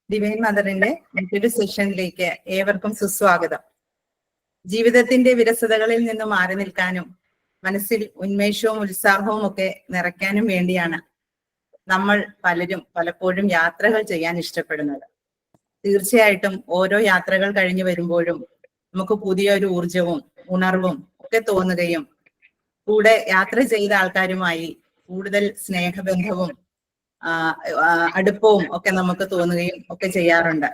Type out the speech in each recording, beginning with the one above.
Divine മദറിന്റെ മറ്റൊരു സെഷനിലേക്ക് ഏവർക്കും സുസ്വാഗതം. ജീവിതത്തിന്റെ വിരസതകളിൽ നിന്ന് മാറി നിൽക്കാനും മനസ്സിൽ ഉന്മേഷവും ഉത്സാഹവും ഒക്കെ നിറയ്ക്കാനും വേണ്ടിയാണ് നമ്മൾ പലരും പലപ്പോഴും യാത്രകൾ ചെയ്യാൻ ഇഷ്ടപ്പെടുന്നത്. തീർച്ചയായിട്ടും ഓരോ യാത്രകൾ കഴിഞ്ഞു വരുമ്പോഴും നമുക്ക് പുതിയൊരു ഊർജവും ഉണർവും ഒക്കെ തോന്നുകയും കൂടെ യാത്ര ചെയ്ത ആൾക്കാരുമായി കൂടുതൽ സ്നേഹബന്ധവും അടുപ്പവും ഒക്കെ നമുക്ക് തോന്നുകയും ഒക്കെ ചെയ്യാറുണ്ട്.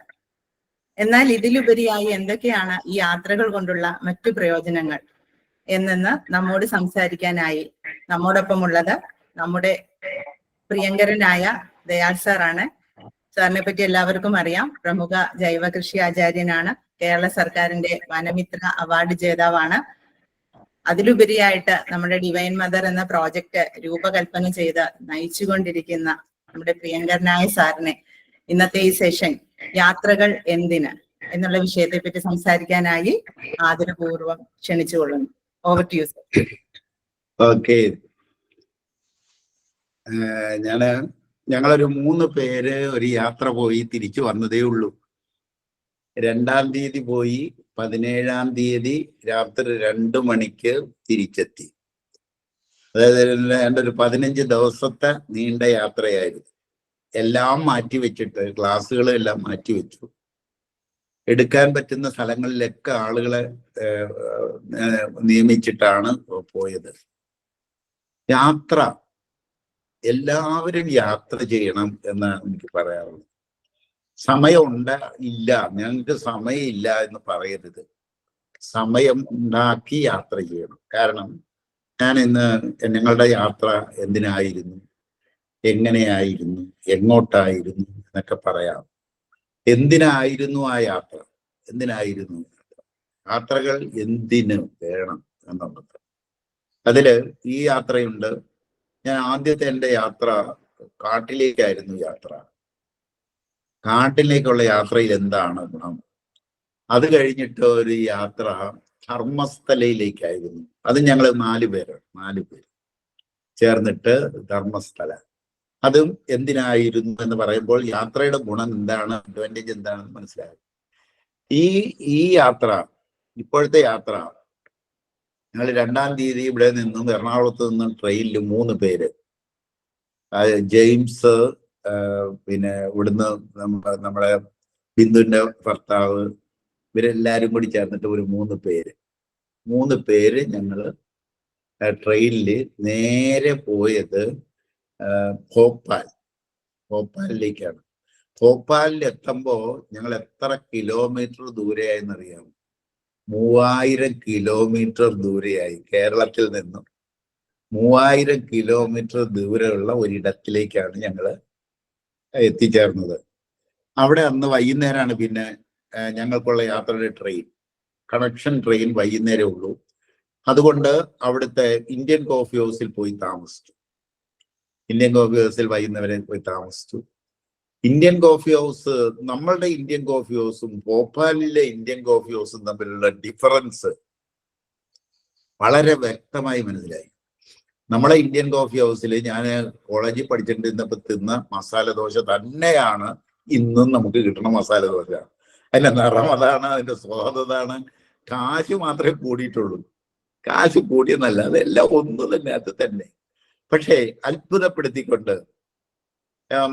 എന്നാൽ ഇതിലുപരിയായി എന്തൊക്കെയാണ് ഈ യാത്രകൾ കൊണ്ടുള്ള മറ്റു പ്രയോജനങ്ങൾ എന്നെന്ന് നമ്മോട് സംസാരിക്കാനായി നമ്മോടൊപ്പമുള്ളത് നമ്മുടെ പ്രിയങ്കരനായ ദയാൽ സാറാണ്. സാറിനെ പറ്റി എല്ലാവർക്കും അറിയാം. പ്രമുഖ ജൈവ കൃഷി ആചാര്യനാണ്. കേരള സർക്കാരിന്റെ വനമിത്ര അവാർഡ് ജേതാവാണ്. അതിലുപരിയായിട്ട് നമ്മുടെ ഡിവൈൻ മദർ എന്ന പ്രോജക്റ്റ് രൂപകൽപ്പന ചെയ്ത് നയിച്ചുകൊണ്ടിരിക്കുന്ന നമ്മുടെ പ്രിയങ്കരനായ സാറിനെ ഇന്നത്തെ ഈ സെഷൻ യാത്രകൾ എന്തിന് എന്നുള്ള വിഷയത്തെ പറ്റി സംസാരിക്കാനായി ആദരപൂർവ്വം ക്ഷണിച്ചുകൊള്ളുന്നു. Over to you sir. Okay, ഞങ്ങളൊരു 3 പേര് ഒരു യാത്ര പോയി തിരിച്ചു വന്നതേ ഉള്ളൂ. 2-ാം തീയതി പോയി, 17-ാം തീയതി രാത്രി 2 മണിക്ക് തിരിച്ചെത്തി. അതായത് എൻ്റെ ഒരു 15 ദിവസത്തെ നീണ്ട യാത്രയായിരുന്നു. എല്ലാം മാറ്റിവെച്ചിട്ട്, ക്ലാസ്സുകളെല്ലാം മാറ്റിവെച്ചു. എടുക്കാൻ പറ്റുന്ന സ്ഥലങ്ങളിലൊക്കെ ആളുകളെ നിയമിച്ചിട്ടാണ് പോയത്. യാത്ര, എല്ലാവരും യാത്ര ചെയ്യണം എന്നാണ് എനിക്ക് പറയാറുള്ളത്. ഇല്ല, ഞങ്ങൾക്ക് സമയമില്ല എന്ന് പറയരുത്. സമയം ഉണ്ടാക്കി യാത്ര ചെയ്യണം. കാരണം ഞാൻ ഇന്ന് ഞങ്ങളുടെ യാത്ര എന്തിനായിരുന്നു, എങ്ങനെയായിരുന്നു, എങ്ങോട്ടായിരുന്നു എന്നൊക്കെ പറയാം. എന്തിനായിരുന്നു ആ യാത്ര, എന്തിനായിരുന്നു യാത്രകൾ, എന്തിന് വേണം എന്നുള്ളത്. അതില് ഈ യാത്രയുണ്ട്. ഞാൻ ആദ്യത്തെ എൻ്റെ യാത്ര കാട്ടിലേക്കായിരുന്നു യാത്ര. കാട്ടിലേക്കുള്ള യാത്രയിൽ എന്താണ് ഗുണം? അത് കഴിഞ്ഞിട്ട് ഒരു യാത്ര ധർമ്മസ്ഥലയിലേക്കായിരുന്നു. അത് ഞങ്ങൾ 4 പേര് ചേർന്നിട്ട് ധർമ്മസ്ഥല. അതും എന്തിനായിരുന്നു എന്ന് പറയുമ്പോൾ യാത്രയുടെ ഗുണം എന്താണ്, അഡ്വാൻറ്റേജ് എന്താണെന്ന് മനസ്സിലാകും. ഈ യാത്ര, ഇപ്പോഴത്തെ യാത്ര, ഞങ്ങൾ 2-ാം തീയതി ഇവിടെ നിന്നും എറണാകുളത്ത് നിന്നും ട്രെയിനിൽ 3 പേര്, ജെയിംസ്, പിന്നെ ഇവിടുന്ന് നമ്മുടെ ബിന്ദുവിന്റെ ഭർത്താവ്, ഇവരെല്ലാരും കൂടി ചേർന്നിട്ട് ഒരു 3 പേര് ഞങ്ങള് ട്രെയിനില് നേരെ പോയത് ഭോപ്പാലിലേക്കാണ്. ഭോപ്പാലിൽ എത്തുമ്പോ ഞങ്ങൾ എത്ര കിലോമീറ്റർ ദൂരെയായെന്നറിയാം? 3000 കിലോമീറ്റർ ദൂരെയായി. കേരളത്തിൽ നിന്നും 3000 കിലോമീറ്റർ ദൂരെയുള്ള ഒരിടത്തിലേക്കാണ് ഞങ്ങൾ എത്തിച്ചേർന്നത്. അവിടെ അന്ന് വൈകുന്നേരമാണ് പിന്നെ ഞങ്ങൾക്കുള്ള യാത്രയുടെ ട്രെയിൻ, കണക്ഷൻ ട്രെയിൻ വൈകുന്നേരമേ ഉള്ളൂ. അതുകൊണ്ട് അവിടുത്തെ ഇന്ത്യൻ കോഫി ഹൗസിൽ പോയി താമസിച്ചു. വൈകുന്നേരം പോയി താമസിച്ചു. ഇന്ത്യൻ കോഫി ഹൗസ്, നമ്മളുടെ ഇന്ത്യൻ കോഫി ഹൗസും ഭോപ്പാലിലെ ഇന്ത്യൻ കോഫി ഹൗസും തമ്മിലുള്ള ഡിഫറൻസ് വളരെ വ്യക്തമായി മനസ്സിലായി. നമ്മളെ ഇന്ത്യൻ കോഫി ഹൗസിൽ ഞാൻ കോളേജിൽ പഠിച്ചിട്ടിരുന്നപ്പോൾ തിന്ന മസാല ദോശ തന്നെയാണ് ഇന്നും നമുക്ക് കിട്ടുന്ന മസാല ദോശ. അതിന്റെ നിറം അതാണ്, അതിന്റെ സ്വാദതാണ്. കാശ് മാത്രമേ കൂടിയിട്ടുള്ളൂ. കാശ് കൂടിയെന്നല്ല, അതെല്ലാം ഒന്ന് തന്നെ, അത് തന്നെ. പക്ഷേ അത്ഭുതപ്പെടുത്തിക്കൊണ്ട്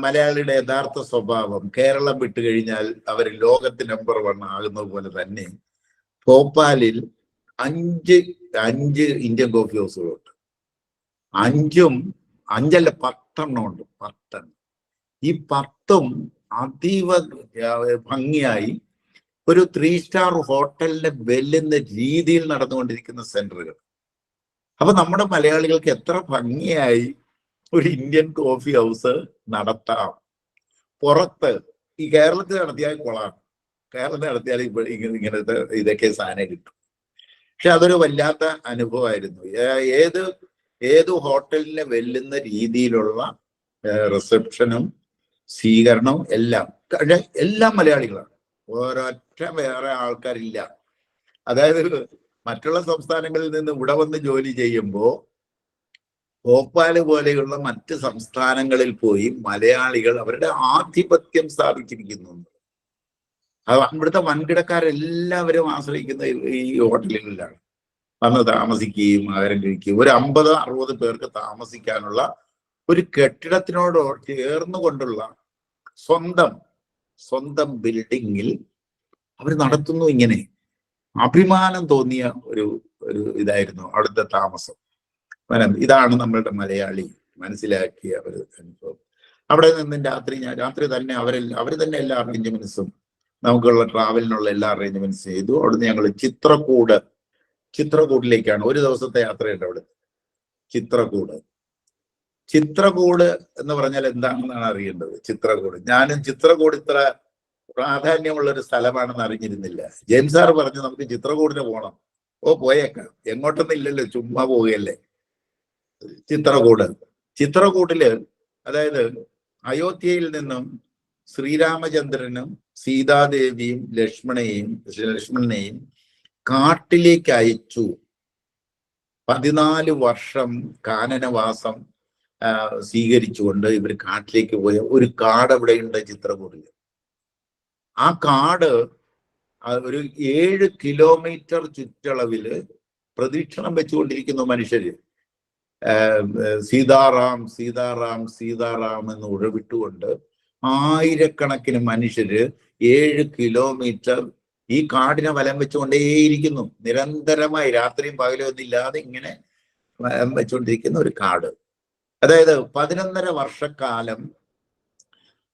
മലയാളിയുടെ യഥാർത്ഥ സ്വഭാവം, കേരളം വിട്ടുകഴിഞ്ഞാൽ അവർ ലോകത്ത് നമ്പർ 1 ആകുന്നത് പോലെ തന്നെ ഭോപ്പാലിൽ 5 ഇന്ത്യൻ കോഫി ഹൗസുകളുണ്ട്. 5 10 ഉണ്ട്. 10. ഈ 10ഉം അതീവ ഭംഗിയായി ഒരു 3 സ്റ്റാർ ഹോട്ടലിനെ വെല്ലുന്ന രീതിയിൽ നടന്നുകൊണ്ടിരിക്കുന്ന സെന്ററുകൾ. അപ്പൊ നമ്മുടെ മലയാളികൾക്ക് എത്ര ഭംഗിയായി ഒരു ഇന്ത്യൻ കോഫി ഹൗസ് നടത്താം. പുറത്ത് ഈ കേരളത്തിൽ നടത്തിയാൽ കൊള്ളാം, കേരളത്തിൽ നടത്തിയാൽ ഇങ്ങനത്തെ ഇതൊക്കെ സാധനം കിട്ടും. പക്ഷെ അതൊരു വല്ലാത്ത അനുഭവമായിരുന്നു. ഏത് ഹോട്ടലിനെ വെല്ലുന്ന രീതിയിലുള്ള റിസപ്ഷനും സ്വീകരണവും എല്ലാം. എല്ലാം മലയാളികളാണ്, ഒരൊറ്റ വേറെ ആൾക്കാരില്ല. അതായത് മറ്റുള്ള സംസ്ഥാനങ്ങളിൽ നിന്ന് ഇവിടെ വന്ന് ജോലി ചെയ്യുമ്പോൾ ഭോപ്പാല് പോലെയുള്ള മറ്റ് സംസ്ഥാനങ്ങളിൽ പോയി മലയാളികൾ അവരുടെ ആധിപത്യം സ്ഥാപിച്ചിരിക്കുന്നു. ഇവിടുത്തെ വൻകിടക്കാരെല്ലാവരും ആശ്രയിക്കുന്ന ഈ ഹോട്ടലുകളിലാണ് വന്ന് താമസിക്കുകയും ആഹാരം കഴിക്കുകയും. ഒരു 50-60 പേർക്ക് താമസിക്കാനുള്ള ഒരു കെട്ടിടത്തിനോട് ചേർന്നുകൊണ്ടുള്ള സ്വന്തം ബിൽഡിങ്ങിൽ അവർ നടത്തുന്നു. ഇങ്ങനെ അഭിമാനം തോന്നിയ ഒരു ഇതായിരുന്നു അവിടുത്തെ താമസം. ഇതാണ് നമ്മളുടെ മലയാളി മനസ്സിലാക്കിയ ഒരു അനുഭവം. അവിടെ നിന്ന് രാത്രി തന്നെ അവർ തന്നെ എല്ലാ അറേഞ്ച്മെന്റ്സും, നമുക്കുള്ള ട്രാവലിനുള്ള എല്ലാ അറേഞ്ച്മെന്റ്സും ചെയ്തു. അവിടുന്ന് ഞങ്ങൾ ചിത്രകൂടിലേക്കാണ് ഒരു ദിവസത്തെ യാത്രയുണ്ട്. അവിടെ ചിത്രകൂട് എന്ന് പറഞ്ഞാൽ എന്താണെന്നാണ് അറിയേണ്ടത്. ഞാനും ചിത്രകൂട് ഇത്ര പ്രാധാന്യമുള്ള ഒരു സ്ഥലമാണെന്ന് അറിഞ്ഞിരുന്നില്ല. ജെയിംസ് സാർ പറഞ്ഞു നമുക്ക് ചിത്രകൂടിന് പോകണം. പോയേക്കാം, എങ്ങോട്ടൊന്നും ഇല്ലല്ലോ, ചുമ്മാ പോവുകയല്ലേ. ചിത്രകൂട്ടില് അതായത് അയോധ്യയിൽ നിന്നും ശ്രീരാമചന്ദ്രനും സീതാദേവിയും ലക്ഷ്മണനെയും കാട്ടിലേക്ക് അയച്ചു. 14 വർഷം കാനനവാസം സ്വീകരിച്ചുകൊണ്ട് ഇവർ കാട്ടിലേക്ക് പോയ ഒരു കാട് അവിടെയുണ്ട് ചിത്രകൂടില്. ആ കാട് ഒരു 7 കിലോമീറ്റർ ചുറ്റളവില് പ്രദക്ഷിണം വെച്ചുകൊണ്ടിരിക്കുന്നു മനുഷ്യര്. സീതാറാം സീതാറാം സീതാറാം എന്ന് ഉഴവിട്ടുകൊണ്ട് ആയിരക്കണക്കിന് മനുഷ്യര് 7 കിലോമീറ്റർ ഈ കാടിനെ വലം വെച്ചുകൊണ്ടേയിരിക്കുന്നു. നിരന്തരമായി രാത്രിയും പകലും ഒന്നില്ലാതെ ഇങ്ങനെ വലം വെച്ചുകൊണ്ടിരിക്കുന്ന ഒരു കാട്. അതായത് 11.5 വർഷക്കാലം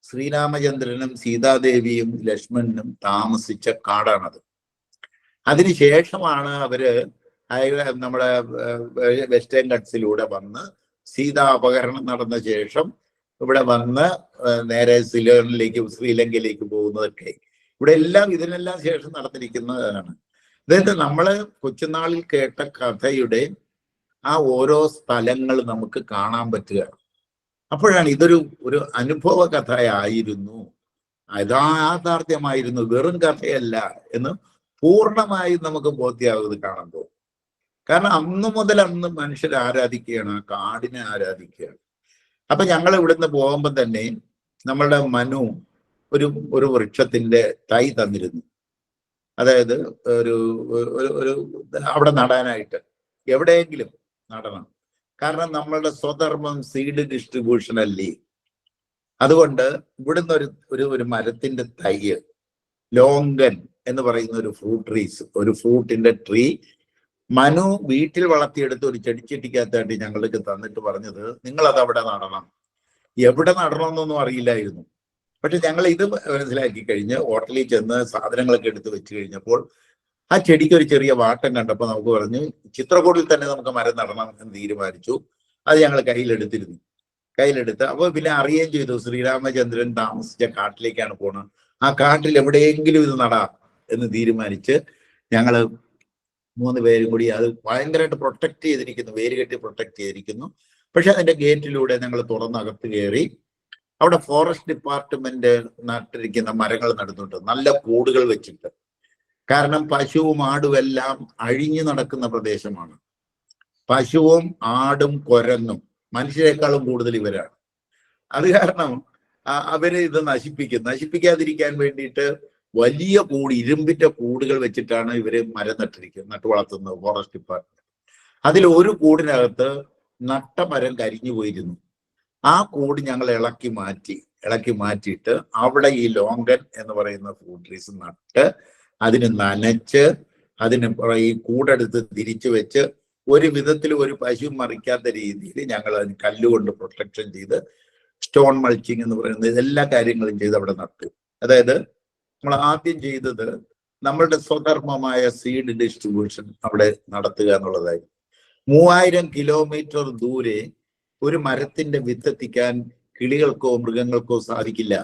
ശ്രീരാമചന്ദ്രനും സീതാദേവിയും ലക്ഷ്മണനും താമസിച്ച കാടാണത്. അതിനുശേഷമാണ് അവര് നമ്മുടെ വെസ്റ്റേൺ ഗട്ട്സിലൂടെ വന്ന് സീതാ അപഹരണം നടന്ന ശേഷം ഇവിടെ വന്ന് നേരെ ശ്രീലങ്കയിലേക്ക് പോകുന്നതൊക്കെ ഇതിനെല്ലാം ശേഷം നടന്നിരിക്കുന്നതാണ്. അതായത് നമ്മള് കൊച്ചുനാളിൽ കേട്ട കഥയുടെ ആ ഓരോ സ്ഥലങ്ങൾ നമുക്ക് കാണാൻ പറ്റുകയാണ്. അപ്പോഴാണ് ഒരു അനുഭവ കഥയായിരുന്നു, യാഥാർത്ഥ്യമായിരുന്നു, വെറും കഥയല്ല എന്ന് പൂർണ്ണമായും നമുക്ക് ബോധ്യമാകുന്നത് കാണുമ്പോൾ. കാരണം അന്ന് മനുഷ്യർ ആരാധിക്കുകയാണ്, ആ കാടിനെ ആരാധിക്കുകയാണ്. അപ്പൊ ഞങ്ങൾ ഇവിടുന്ന് പോകുമ്പോൾ തന്നെ നമ്മളുടെ മനു ഒരു വൃക്ഷത്തിന്റെ തൈ തന്നിരുന്നു. അതായത് ഒരു അവിടെ നടാനായിട്ട്, എവിടെയെങ്കിലും നടണം. കാരണം നമ്മളുടെ സ്വധർമ്മം സീഡ് ഡിസ്ട്രിബ്യൂഷൻ അല്ലേ. അതുകൊണ്ട് ഇവിടുന്ന് ഒരു മരത്തിന്റെ തൈ, ലോങ്കൻ എന്ന് പറയുന്ന ഒരു ഫ്രൂട്ടിന്റെ ട്രീ മനു വീട്ടിൽ വളർത്തിയെടുത്ത് ഒരു ചെടിച്ചട്ടിക്കകത്തായിട്ട് ഞങ്ങൾക്ക് തന്നിട്ട് പറഞ്ഞത്, നിങ്ങൾ അത് അവിടെ നടണം. എവിടെ നടണമെന്നൊന്നും അറിയില്ലായിരുന്നു. പക്ഷെ ഞങ്ങൾ ഇത് മനസ്സിലാക്കി കഴിഞ്ഞ് ഹോട്ടലിൽ ചെന്ന് സാധനങ്ങളൊക്കെ എടുത്ത് വെച്ച് കഴിഞ്ഞപ്പോൾ ആ ചെടിക്ക് ഒരു ചെറിയ വാട്ടം കണ്ടപ്പോൾ നമുക്ക് പറഞ്ഞു ചിത്രകൂടിൽ തന്നെ നമുക്ക് മരം നടണം എന്ന് തീരുമാനിച്ചു. അത് ഞങ്ങൾ കയ്യിലെടുത്ത് അപ്പോൾ പിന്നെ അറിയുകയും ചെയ്തു ശ്രീരാമചന്ദ്രൻ താമസിച്ച കാട്ടിലേക്കാണ് പോണത്. ആ കാട്ടിൽ എവിടെയെങ്കിലും ഇത് നടാം എന്ന് തീരുമാനിച്ച് ഞങ്ങള് 3 പേരും കൂടി അത് ഭയങ്കരമായിട്ട് പ്രൊട്ടക്ട് ചെയ്തിരിക്കുന്നു, വേരുകെട്ടി പ്രൊട്ടക്ട് ചെയ്തിരിക്കുന്നു. പക്ഷെ അതിന്റെ ഗേറ്റിലൂടെ ഞങ്ങൾ തുറന്നകത്ത് കയറി അവിടെ ഫോറസ്റ്റ് ഡിപ്പാർട്ട്മെന്റ് നട്ടിരിക്കുന്ന മരങ്ങൾ നടുന്നുണ്ട്, നല്ല കൂടുകൾ വെച്ചിട്ട്. കാരണം പശുവും ആടും എല്ലാം അഴിഞ്ഞു നടക്കുന്ന പ്രദേശമാണ്. പശുവും ആടും കുരങ്ങും മനുഷ്യരെക്കാളും കൂടുതൽ ഇവരാണ്. അത് കാരണം അവര് ഇത് നശിപ്പിക്കാതിരിക്കാൻ വേണ്ടിയിട്ട് വലിയ ഇരുമ്പിന്റെ കൂടുകൾ വെച്ചിട്ടാണ് ഇവര് മരം നട്ടു വളർത്തുന്നത് ഫോറസ്റ്റ് ഡിപ്പാർട്ട്മെന്റ്. അതിൽ ഒരു കൂടിനകത്ത് നട്ട മരം കരിഞ്ഞു പോയിരുന്നു. ആ കൂട് ഞങ്ങൾ ഇളക്കി മാറ്റിയിട്ട് അവിടെ ഈ ലോങ്കൻ എന്ന് പറയുന്ന ഫ്രൂട്ട് ട്രീസ് നട്ട് അതിന് നനച്ച് ഈ കൂടെടുത്ത് തിരിച്ചു വെച്ച് ഒരു വിധത്തിൽ ഒരു പശു മറിക്കാത്ത രീതിയിൽ ഞങ്ങൾ അതിന് കല്ലുകൊണ്ട് പ്രൊട്ടക്ഷൻ ചെയ്ത് സ്റ്റോൺ മൾച്ചിങ് എന്ന് പറയുന്നത് എല്ലാ കാര്യങ്ങളും ചെയ്ത് അവിടെ നട്ടു. അതായത് നമ്മൾ ആദ്യം ചെയ്തത് നമ്മളുടെ സ്വധർമ്മമായ സീഡ് ഡിസ്ട്രിബ്യൂഷൻ അവിടെ നടത്തുക എന്നുള്ളതായിരുന്നു. 3000 കിലോമീറ്റർ ദൂരെ ഒരു മരത്തിന്റെ വിത്തെത്തിക്കാൻ കിളികൾക്കോ മൃഗങ്ങൾക്കോ സാധിക്കില്ല.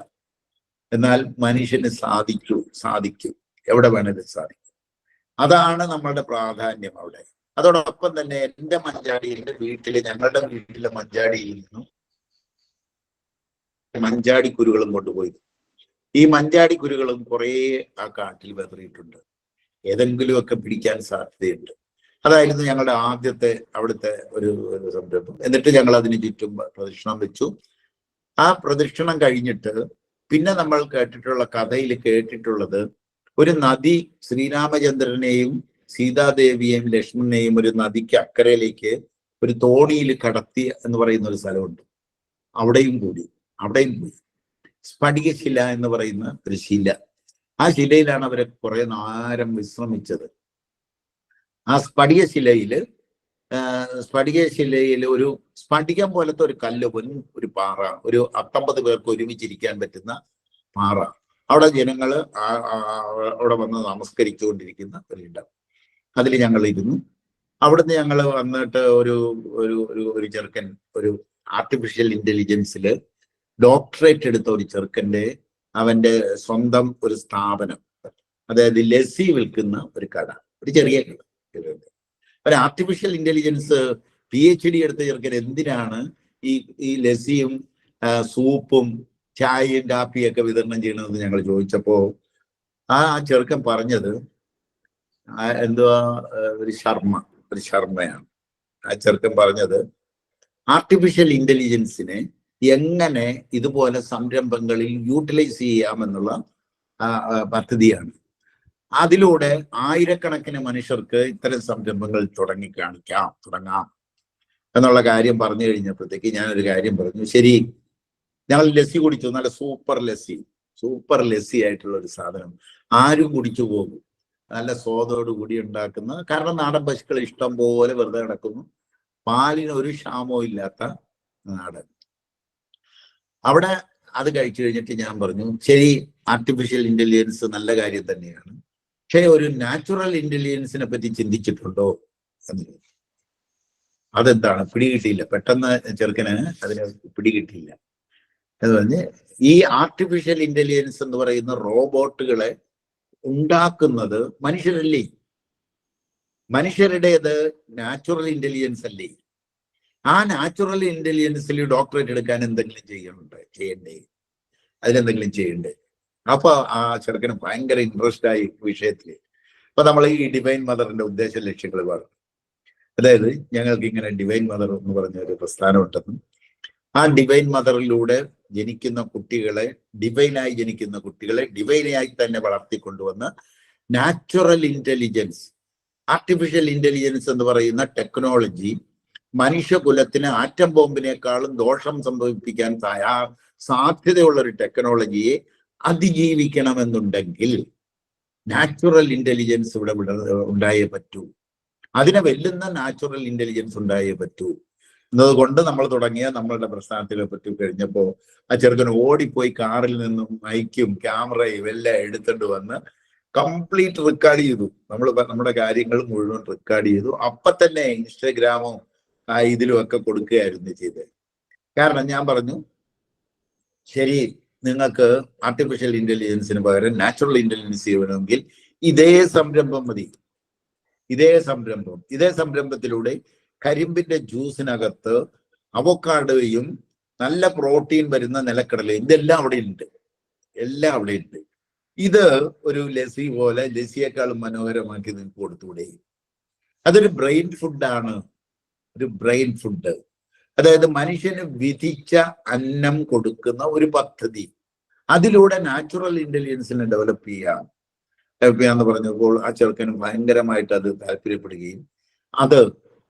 എന്നാൽ മനുഷ്യന് സാധിക്കും, എവിടെ വേണേലും സാധിക്കും. അതാണ് നമ്മളുടെ പ്രാധാന്യം അവിടെ. അതോടൊപ്പം തന്നെ ഞങ്ങളുടെ വീട്ടിലെ മഞ്ചാടിയിൽ നിന്നും മഞ്ചാടിക്കുരുകളും കൊണ്ടുപോയി. ഈ മഞ്ചാടിക്കുരുകളും കുറേ ആ കാട്ടിൽ വെതറിയിട്ടുണ്ട്. ഏതെങ്കിലുമൊക്കെ പിടിക്കാൻ സാധ്യതയുണ്ട്. അതായിരുന്നു ഞങ്ങളുടെ ആദ്യത്തെ അവിടുത്തെ ഒരു സംരംഭം. എന്നിട്ട് ഞങ്ങൾ അതിന് ചുറ്റും പ്രദക്ഷിണം വെച്ചു. ആ പ്രദക്ഷിണം കഴിഞ്ഞിട്ട് പിന്നെ നമ്മൾ കഥയിൽ കേട്ടിട്ടുള്ളത് ഒരു നദി ശ്രീരാമചന്ദ്രനെയും സീതാദേവിയെയും ലക്ഷ്മണനെയും ഒരു നദിക്ക് അക്കരയിലേക്ക് ഒരു തോണിയിൽ കടത്തി എന്ന് പറയുന്ന ഒരു സ്ഥലമുണ്ട്. അവിടെയും പോയി. സ്ഫടികശില എന്ന് പറയുന്ന ഒരു ശില, ആ ശിലയിലാണ് അവരെ കുറെ നേരം വിശ്രമിച്ചത്. ആ സ്ഫടികശിലയിൽ ഒരു സ്ഫടികം പോലത്തെ ഒരു കല്ല്, ഒരു പാറ, ഒരു 19 പേർക്ക് ഒരുമിച്ചിരിക്കാൻ പറ്റുന്ന പാറ. അവിടെ ജനങ്ങള് അവിടെ വന്ന് നമസ്കരിച്ചുകൊണ്ടിരിക്കുന്ന ഒരിടം. അതിൽ ഞങ്ങൾ ഇരുന്നു. അവിടുന്ന് ഞങ്ങൾ വന്നിട്ട് ഒരു ചെറുക്കൻ, ഒരു ആർട്ടിഫിഷ്യൽ ഇന്റലിജൻസിൽ ഡോക്ടറേറ്റ് എടുത്ത ഒരു ചെറുക്കന്റെ അവന്റെ സ്വന്തം ഒരു സ്ഥാപനം, അതായത് ലസ്സി വിൽക്കുന്ന ഒരു കട, ഒരു ചെറിയ കട. ഒരു ആർട്ടിഫിഷ്യൽ ഇന്റലിജൻസ് PhD എടുത്ത ചെറുക്കൻ എന്തിനാണ് ഈ ലസ്സിയും സൂപ്പും ചായയും കാപ്പിയും ഒക്കെ വിതരണം ചെയ്യണമെന്ന് ഞങ്ങൾ ചോദിച്ചപ്പോ ആ ചെറുക്കൻ പറഞ്ഞത് എന്തുവാ, ഒരു ശർമ്മയാണ് ആ ചെറുക്കൻ പറഞ്ഞത്. ആർട്ടിഫിഷ്യൽ ഇന്റലിജൻസിനെ എങ്ങനെ ഇതുപോലെ സംരംഭങ്ങളിൽ യൂട്ടിലൈസ് ചെയ്യാമെന്നുള്ള പദ്ധതിയാണ്. അതിലൂടെ ആയിരക്കണക്കിന് മനുഷ്യർക്ക് ഇത്തരം സംരംഭങ്ങൾ തുടങ്ങാം എന്നുള്ള കാര്യം പറഞ്ഞു കഴിഞ്ഞപ്പോഴത്തേക്ക് ഞാനൊരു കാര്യം പറഞ്ഞു. ശരി, ഞങ്ങൾ ലസ്സി കുടിച്ചു, നല്ല സൂപ്പർ ലസ്സി ആയിട്ടുള്ള ഒരു സാധനം, ആരും കുടിച്ചു പോകും, നല്ല സ്വാദോട് കൂടി ഉണ്ടാക്കുന്ന, കാരണം നാടൻ പശുക്കൾ ഇഷ്ടം പോലെ വെറുതെ കിടക്കുന്നു, പാലിന് ഒരു ക്ഷാമവും ഇല്ലാത്ത നാടൻ. അവിടെ അത് കഴിച്ചു കഴിഞ്ഞിട്ട് ഞാൻ പറഞ്ഞു, ശരി, ആർട്ടിഫിഷ്യൽ ഇന്റലിജൻസ് നല്ല കാര്യം തന്നെയാണ്, പക്ഷെ ഒരു നാച്ചുറൽ ഇന്റലിജൻസിനെ പറ്റി ചിന്തിച്ചിട്ടുണ്ടോ എന്ന്. അതെന്താണ്, പിടികിട്ടിയില്ല. പെട്ടെന്ന് ചെറുക്കന് അതിനെ പിടികിട്ടിയില്ല എന്ന് പറഞ്ഞ്, ഈ ആർട്ടിഫിഷ്യൽ ഇന്റലിജൻസ് എന്ന് പറയുന്ന റോബോട്ടുകളെ ഉണ്ടാക്കുന്നത് മനുഷ്യരല്ലേ? മനുഷ്യരുടേത് നാച്ചുറൽ ഇന്റലിജൻസ് അല്ലേ? ആ നാച്ചുറൽ ഇന്റലിജൻസിൽ ഡോക്ടറേറ്റ് എടുക്കാൻ എന്തെങ്കിലും ചെയ്യണ്ടേ? അതിനെന്തെങ്കിലും ചെയ്യണ്ടേ? അപ്പൊ ആ ചെറുക്കന് ഭയങ്കര ഇൻട്രസ്റ്റ് ആയി വിഷയത്തില്. അപ്പൊ നമ്മൾ ഈ ഡിവൈൻ മദറിന്റെ ഉദ്ദേശ ലക്ഷ്യങ്ങൾ പറഞ്ഞു. അതായത് ഞങ്ങൾക്ക് ഇങ്ങനെ ഡിവൈൻ മദർ എന്ന് പറഞ്ഞ ഒരു പ്രസ്ഥാനം ഉണ്ടെന്നും, ആ ഡിവൈൻ മദറിലൂടെ ജനിക്കുന്ന കുട്ടികളെ, ഡിവൈനായി തന്നെ വളർത്തിക്കൊണ്ടുവന്ന് നാച്ചുറൽ ഇന്റലിജൻസ്, ആർട്ടിഫിഷ്യൽ ഇന്റലിജൻസ് എന്ന് പറയുന്ന ടെക്നോളജി മനുഷ്യകുലത്തിന് ആറ്റം ബോംബിനേക്കാളും ദോഷം സംഭവിപ്പിക്കാൻ സാധ്യതയുള്ള ഒരു ടെക്നോളജിയെ അതിജീവിക്കണമെന്നുണ്ടെങ്കിൽ നാച്ചുറൽ ഇന്റലിജൻസ് ഇവിടെ ഉണ്ടായേ പറ്റൂ. അതിനെ വെല്ലുന്ന നാച്ചുറൽ ഇന്റലിജൻസ് ഉണ്ടായേ പറ്റൂ എന്നതുകൊണ്ട് നമ്മൾ തുടങ്ങിയ നമ്മളുടെ പ്രസ്ഥാനത്തിനെ പറ്റി കഴിഞ്ഞപ്പോ ആ ചെറുക്കൻ ഓടിപ്പോയി കാറിൽ നിന്നും മൈക്കും ക്യാമറയും എല്ലാം എടുത്തിട്ട് വന്ന് കംപ്ലീറ്റ് റെക്കോർഡ് ചെയ്തു. നമ്മുടെ കാര്യങ്ങൾ മുഴുവൻ റെക്കോർഡ് ചെയ്തു. അപ്പൊ തന്നെ ഇൻസ്റ്റഗ്രാമും ഇതിലും ഒക്കെ കൊടുക്കുകയായിരുന്നു ചെയ്തത്. കാരണം ഞാൻ പറഞ്ഞു, ശരി, നിങ്ങൾക്ക് ആർട്ടിഫിഷ്യൽ ഇന്റലിജൻസിന് പകരം നാച്ചുറൽ ഇന്റലിജൻസ് ചെയ്യണമെങ്കിൽ ഇതേ സംരംഭം മതി. ഇതേ സംരംഭത്തിലൂടെ കരിമ്പിന്റെ ജ്യൂസിനകത്ത് അവോക്കാഡോയും നല്ല പ്രോട്ടീൻ വരുന്ന നിലക്കടലയും ഇതെല്ലാം അവിടെ ഉണ്ട്, ഇത് ഒരു ലസ്സി പോലെ, ലസ്സിയേക്കാളും മനോഹരമാക്കി നിങ്ങൾക്ക് കൊടുത്തുകൂടെ? അതൊരു ബ്രെയിൻ ഫുഡാണ്. അതായത് മനുഷ്യന് വിധിച്ച അന്നം കൊടുക്കുന്ന ഒരു പദ്ധതി. അതിലൂടെ നാച്ചുറൽ ഇന്റലിജൻസിനെ ഡെവലപ്പ് ചെയ്യാന്ന് പറഞ്ഞപ്പോൾ ആ ചെറുക്കന് ഭയങ്കരമായിട്ട് അത് താല്പര്യപ്പെടുകയും, അത്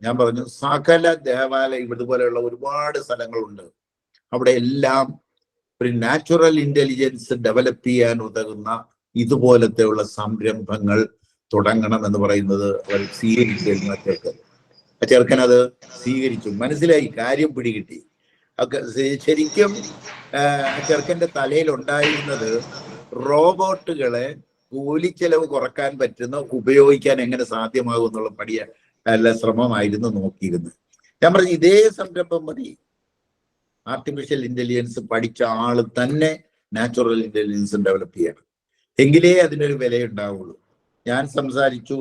ഞാൻ പറഞ്ഞു, സകല ദേവാലയം ഇതുപോലെയുള്ള ഒരുപാട് സ്ഥലങ്ങളുണ്ട്, അവിടെ എല്ലാം ഒരു നാച്ചുറൽ ഇന്റലിജൻസ് ഡെവലപ്പ് ചെയ്യാൻ ഉതകുന്ന ഇതുപോലത്തെ ഉള്ള സംരംഭങ്ങൾ തുടങ്ങണം എന്ന് പറയുന്നത് അവർ സ്വീകരിച്ചു. ആ ചെറുക്കൻ അത് സ്വീകരിച്ചു, മനസ്സിലായി, കാര്യം പിടികിട്ടി. ശരിക്കും ചെറുക്കന്റെ തലയിൽ ഉണ്ടായിരുന്നത് റോബോട്ടുകളെ കൂലിച്ചെലവ് കുറക്കാൻ പറ്റുന്ന, ഉപയോഗിക്കാൻ എങ്ങനെ സാധ്യമാകും എന്നുള്ള നല്ല ശ്രമമായിരുന്നു നോക്കിയിരുന്നത്. ഞാൻ പറഞ്ഞു, ഇതേ സംരംഭം മതി. ആർട്ടിഫിഷ്യൽ ഇന്റലിജൻസ് പഠിച്ച ആള് തന്നെ നാച്ചുറൽ ഇന്റലിജൻസ് ഡെവലപ്പ് ചെയ്യണം, എങ്കിലേ അതിനൊരു വിലയുണ്ടാവുള്ളൂ. ഞാൻ സംസാരിച്ചു,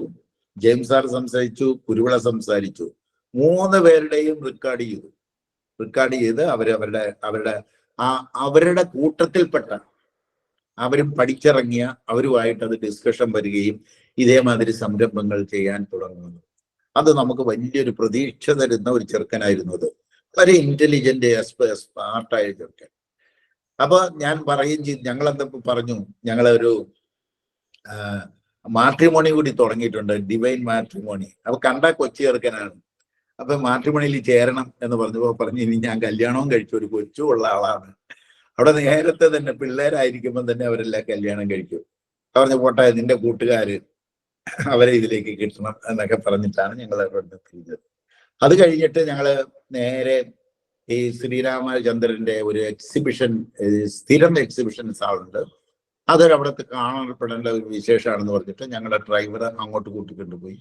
ജെയിംസ് സാർ സംസാരിച്ചു, കുരുവിള സംസാരിച്ചു. 3 പേരുടെയും റെക്കോർഡ് ചെയ്ത് അവരുടെ കൂട്ടത്തിൽപ്പെട്ട, അവരും പഠിച്ചിറങ്ങിയ അവരുമായിട്ട് അത് ഡിസ്കഷൻ വരികയും ഇതേമാതിരി സംരംഭങ്ങൾ ചെയ്യാൻ തുടങ്ങുന്നു. അത് നമുക്ക് വലിയൊരു പ്രതീക്ഷ തരുന്ന ഒരു ചെറുക്കനായിരുന്നു. അത് വളരെ ഇന്റലിജന്റ്, സ്മാർട്ടായ ചെറുക്കൻ. അപ്പൊ ഞാൻ പറയുകയും ചെയ്തു, ഞങ്ങൾ എന്താ പറഞ്ഞു, ഞങ്ങളൊരു മാട്രിമോണി കൂടി തുടങ്ങിയിട്ടുണ്ട്, ഡിവൈൻ മാട്രിമോണി. അപ്പൊ കണ്ട കൊച്ചു ചെറുക്കനാണ്. അപ്പൊ മാട്രിമോണിയിൽ ചേരണം എന്ന് പറഞ്ഞു ഇനി ഞാൻ കല്യാണവും കഴിച്ചു, ഒരു കൊച്ചു ഉള്ള ആളാണ്. അവിടെ നേരത്തെ തന്നെ പിള്ളേരായിരിക്കുമ്പോൾ തന്നെ അവരെല്ലാം കല്യാണം കഴിക്കും. പറഞ്ഞു പോട്ടെ, നിന്റെ കൂട്ടുകാര് അവരെ ഇതിലേക്ക് കിട്ടണം എന്നൊക്കെ പറഞ്ഞിട്ടാണ് ഞങ്ങൾ അവിടെ തിരിഞ്ഞത്. അത് കഴിഞ്ഞിട്ട് ഞങ്ങള് നേരെ ഈ ശ്രീരാമചന്ദ്രന്റെ ഒരു എക്സിബിഷൻ, സ്ഥിരം എക്സിബിഷൻസ് ആളുണ്ട്, അതൊരു അവിടുത്തെ കാണപ്പെടേണ്ട ഒരു വിശേഷമാണെന്ന് പറഞ്ഞിട്ട് ഞങ്ങളുടെ ഡ്രൈവറെ അങ്ങോട്ട് കൂട്ടിക്കൊണ്ടുപോയി.